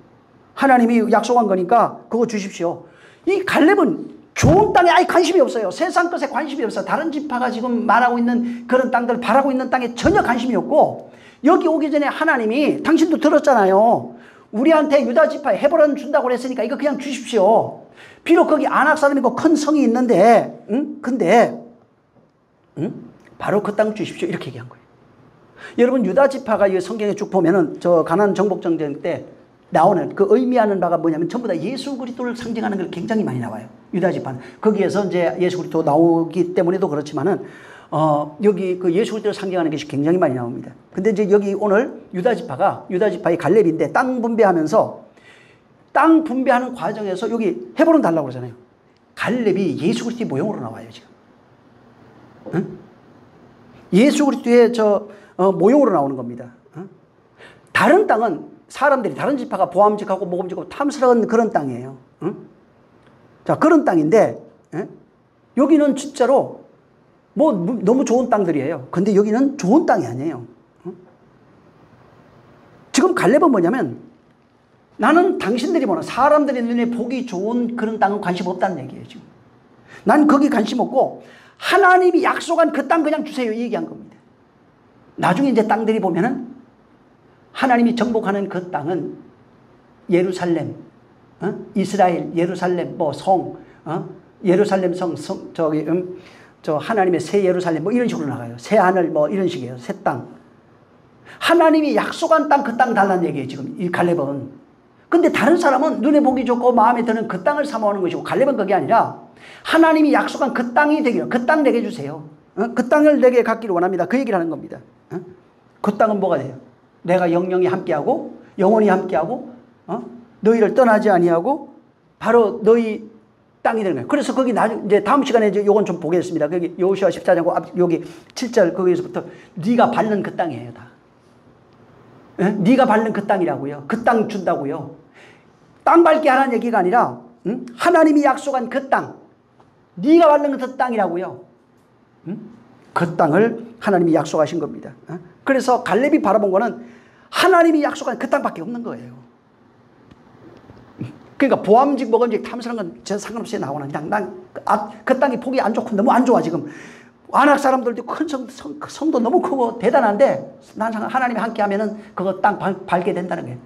하나님이 약속한 거니까 그거 주십시오. 이 갈렙은 좋은 땅에 아예 관심이 없어요. 세상 것에 관심이 없어요. 다른 지파가 지금 말하고 있는 그런 땅들 바라고 있는 땅에 전혀 관심이 없고 여기 오기 전에 하나님이 당신도 들었잖아요. 우리한테 유다 지파에 헤브론 준다고 그랬으니까 이거 그냥 주십시오. 비록 거기 아낙 사람이고 큰 성이 있는데 근데 바로 그 땅 주십시오. 이렇게 얘기한 거예요. 여러분 유다 지파가 이 성경에 쭉 보면은 저 가나안 정복 전쟁 때 나오는 그 의미하는 바가 뭐냐면 전부 다 예수 그리스도를 상징하는 걸 굉장히 많이 나와요. 유다 지파는 거기에서 이제 예수 그리스도 나오기 때문에도 그렇지만은 여기 그 예수 그리스도를 상징하는 것이 굉장히 많이 나옵니다. 근데 이제 여기 오늘 유다 지파의 갈렙인데 땅 분배하면서 땅 분배하는 과정에서 여기 헤브론 달라고 그러잖아요. 갈렙이 예수 그리스도의 모형으로 나와요 지금. 응? 예수 그리스도의 모형으로 나오는 겁니다. 다른 땅은 사람들이 다른 지파가 보암직하고 모금직하고 탐스러운 그런 땅이에요. 자 그런 땅인데 여기는 진짜로 뭐 너무 좋은 땅들이에요. 근데 여기는 좋은 땅이 아니에요. 지금 갈렙은 뭐냐면 나는 당신들이 보는 사람들의 눈에 보기 좋은 그런 땅은 관심 없다는 얘기예요. 지금 난 거기 관심 없고 하나님이 약속한 그 땅 그냥 주세요 이 얘기한 겁니다. 나중에 이제 땅들이 보면은 하나님이 정복하는 그 땅은 예루살렘, 이스라엘, 예루살렘, 예루살렘 성, 저 하나님의 새 예루살렘 뭐 이런 식으로 나가요. 새 하늘 뭐 이런 식이에요. 새 땅. 하나님이 약속한 땅 그 땅 달라는 얘기예요. 지금 이 갈렙은. 근데 다른 사람은 눈에 보기 좋고 마음에 드는 그 땅을 사모하는 것이고 갈렙은 그게 아니라 하나님이 약속한 그 땅이 되기를 그 땅 내게 주세요. 그 땅을 내게 갖기를 원합니다. 그 얘기를 하는 겁니다. 그 땅은 뭐가 돼요? 내가 영영이 함께하고 영원히 함께하고 너희를 떠나지 아니하고 바로 너희 땅이 되는 거예요. 그래서 거기 이제 다음 시간에 이제 요건 좀 보겠습니다. 거기 여호수아 14장 여기 7절 거기서부터 네가 밟는 그 땅이에요 다. 네가 밟는 그 땅이라고요. 그 땅 준다고요. 땅 밟게 하라는 얘기가 아니라 하나님이 약속한 그 땅 네가 밟는 그 땅이라고요. 그 땅을 하나님이 약속하신 겁니다. 그래서 갈렙이 바라본 거는 하나님이 약속한 그 땅밖에 없는 거예요. 그러니까 보암직 먹음직 탐스러운 건 저 상관없이 나오는 그냥 그 땅이 보기 안 좋고 너무 안 좋아 지금. 아낙 사람들도 큰 성도 너무 크고 대단한데 난 하나님이 함께 하면은 그거 땅 밟게 된다는 거예요.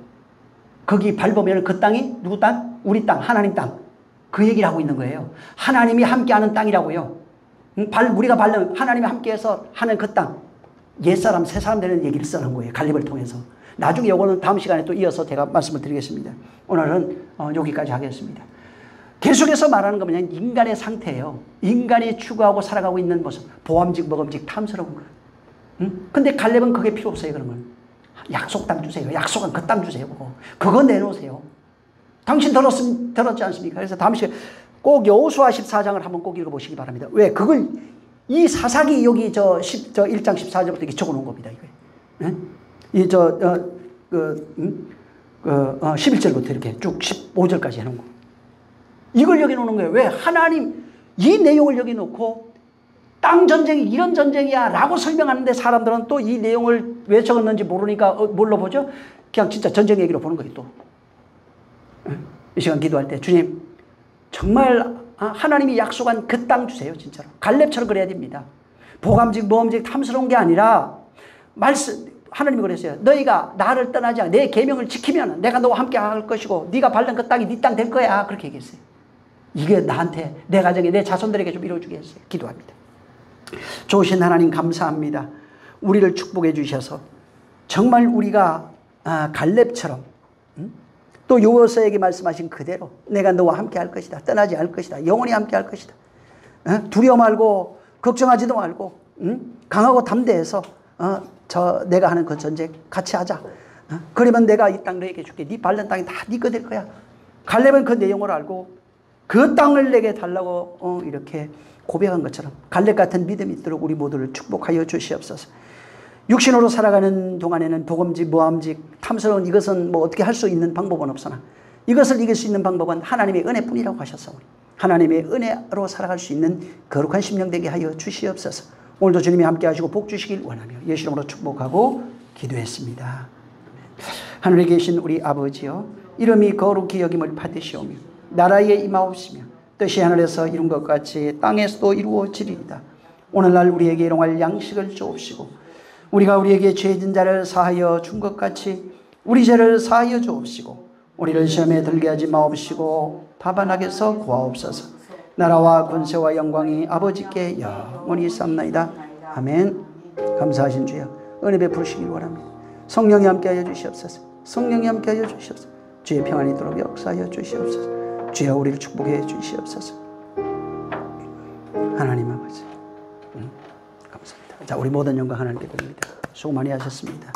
거기 밟으면 그 땅이 누구 땅? 우리 땅, 하나님 땅. 그 얘기를 하고 있는 거예요. 하나님이 함께하는 땅이라고요. 우리가 밟는 하나님이 함께해서 하는 그 땅. 옛사람, 새사람 되는 얘기를 쓰는 거예요. 갈렙을 통해서. 나중에 요거는 다음 시간에 또 이어서 제가 말씀을 드리겠습니다. 오늘은 여기까지 하겠습니다. 계속해서 말하는 건 뭐냐면 인간의 상태예요. 인간이 추구하고 살아가고 있는 모습. 보암직, 먹음직, 탐스러운 거. 근데 갈렙은 그게 필요 없어요. 그러면 약속 땅 주세요. 약속은 그 땅 주세요. 그거 내놓으세요. 당신 들었지 않습니까? 그래서 다음 시간에 꼭 여호수아 14장을 한번 꼭 읽어보시기 바랍니다. 왜? 그걸 이 사사기 여기 1장 14절부터 이렇게 적어놓은 겁니다. 이거. 11절부터 이렇게 쭉 15절까지 해놓은 거. 이걸 여기 놓는 거예요. 왜? 하나님 이 내용을 여기 놓고 땅 전쟁이 이런 전쟁이야 라고 설명하는데 사람들은 또 이 내용을 왜 적었는지 모르니까 뭘로 보죠? 그냥 진짜 전쟁 얘기로 보는 거예요. 또. 이 시간 기도할 때 주님 정말 하나님이 약속한 그 땅 주세요. 진짜로. 갈렙처럼 그래야 됩니다. 보감직 모험직 탐스러운 게 아니라 하나님이 그랬어요. 너희가 나를 떠나지 않아 내 계명을 지키면 내가 너와 함께 할 것이고 네가 밟는 그 땅이 네 땅 될 거야. 그렇게 얘기했어요. 이게 나한테 내 가정에 내 자손들에게 좀 이루어주게 했어요. 기도합니다. 좋으신 하나님 감사합니다. 우리를 축복해 주셔서 정말 우리가 갈렙처럼 또 여호수아에게 말씀하신 그대로 내가 너와 함께 할 것이다. 떠나지 않을 것이다. 영원히 함께 할 것이다. 두려워 말고 걱정하지도 말고 강하고 담대해서 내가 하는 그 전쟁 같이 하자. 그러면 내가 이 땅 너에게 줄게. 네 밟는 땅이 다 네 거 될 거야. 갈렙은 그 내용을 알고 그 땅을 내게 달라고 이렇게 고백한 것처럼 갈렙 같은 믿음이 있도록 우리 모두를 축복하여 주시옵소서. 육신으로 살아가는 동안에는 도검직, 모함직, 탐스러운 이것은 뭐 어떻게 할 수 있는 방법은 없으나 이것을 이길 수 있는 방법은 하나님의 은혜뿐이라고 하셨사오니 하나님의 은혜로 살아갈 수 있는 거룩한 심령 되게 하여 주시옵소서. 오늘도 주님이 함께 하시고 복 주시길 원하며 예수 이름으로 축복하고 기도했습니다. 하늘에 계신 우리 아버지여, 이름이 거룩히 여김을 받으시오며 나라에 임하옵시며 뜻이 하늘에서 이룬 것 같이 땅에서도 이루어지리이다. 오늘날 우리에게 일용할 양식을 주옵시고 우리가 우리에게 죄진 자를 사하여 준 것 같이 우리 죄를 사하여 주옵시고 우리를 시험에 들게 하지 마옵시고 다반하게서 구하옵소서. 나라와 권세와 영광이 아버지께 영원히 있사옵나이다. 아멘. 감사하신 주여, 은혜 베푸시길 원합니다. 성령이 함께하여 주시옵소서. 성령이 함께하여 주시옵소서. 주의 평안이 있도록 역사하여 주시옵소서. 주여 우리를 축복해 주시옵소서. 하나님 아버지 감사합니다. 자, 우리 모든 영광 하나님께 드립니다. 수고 많이 하셨습니다.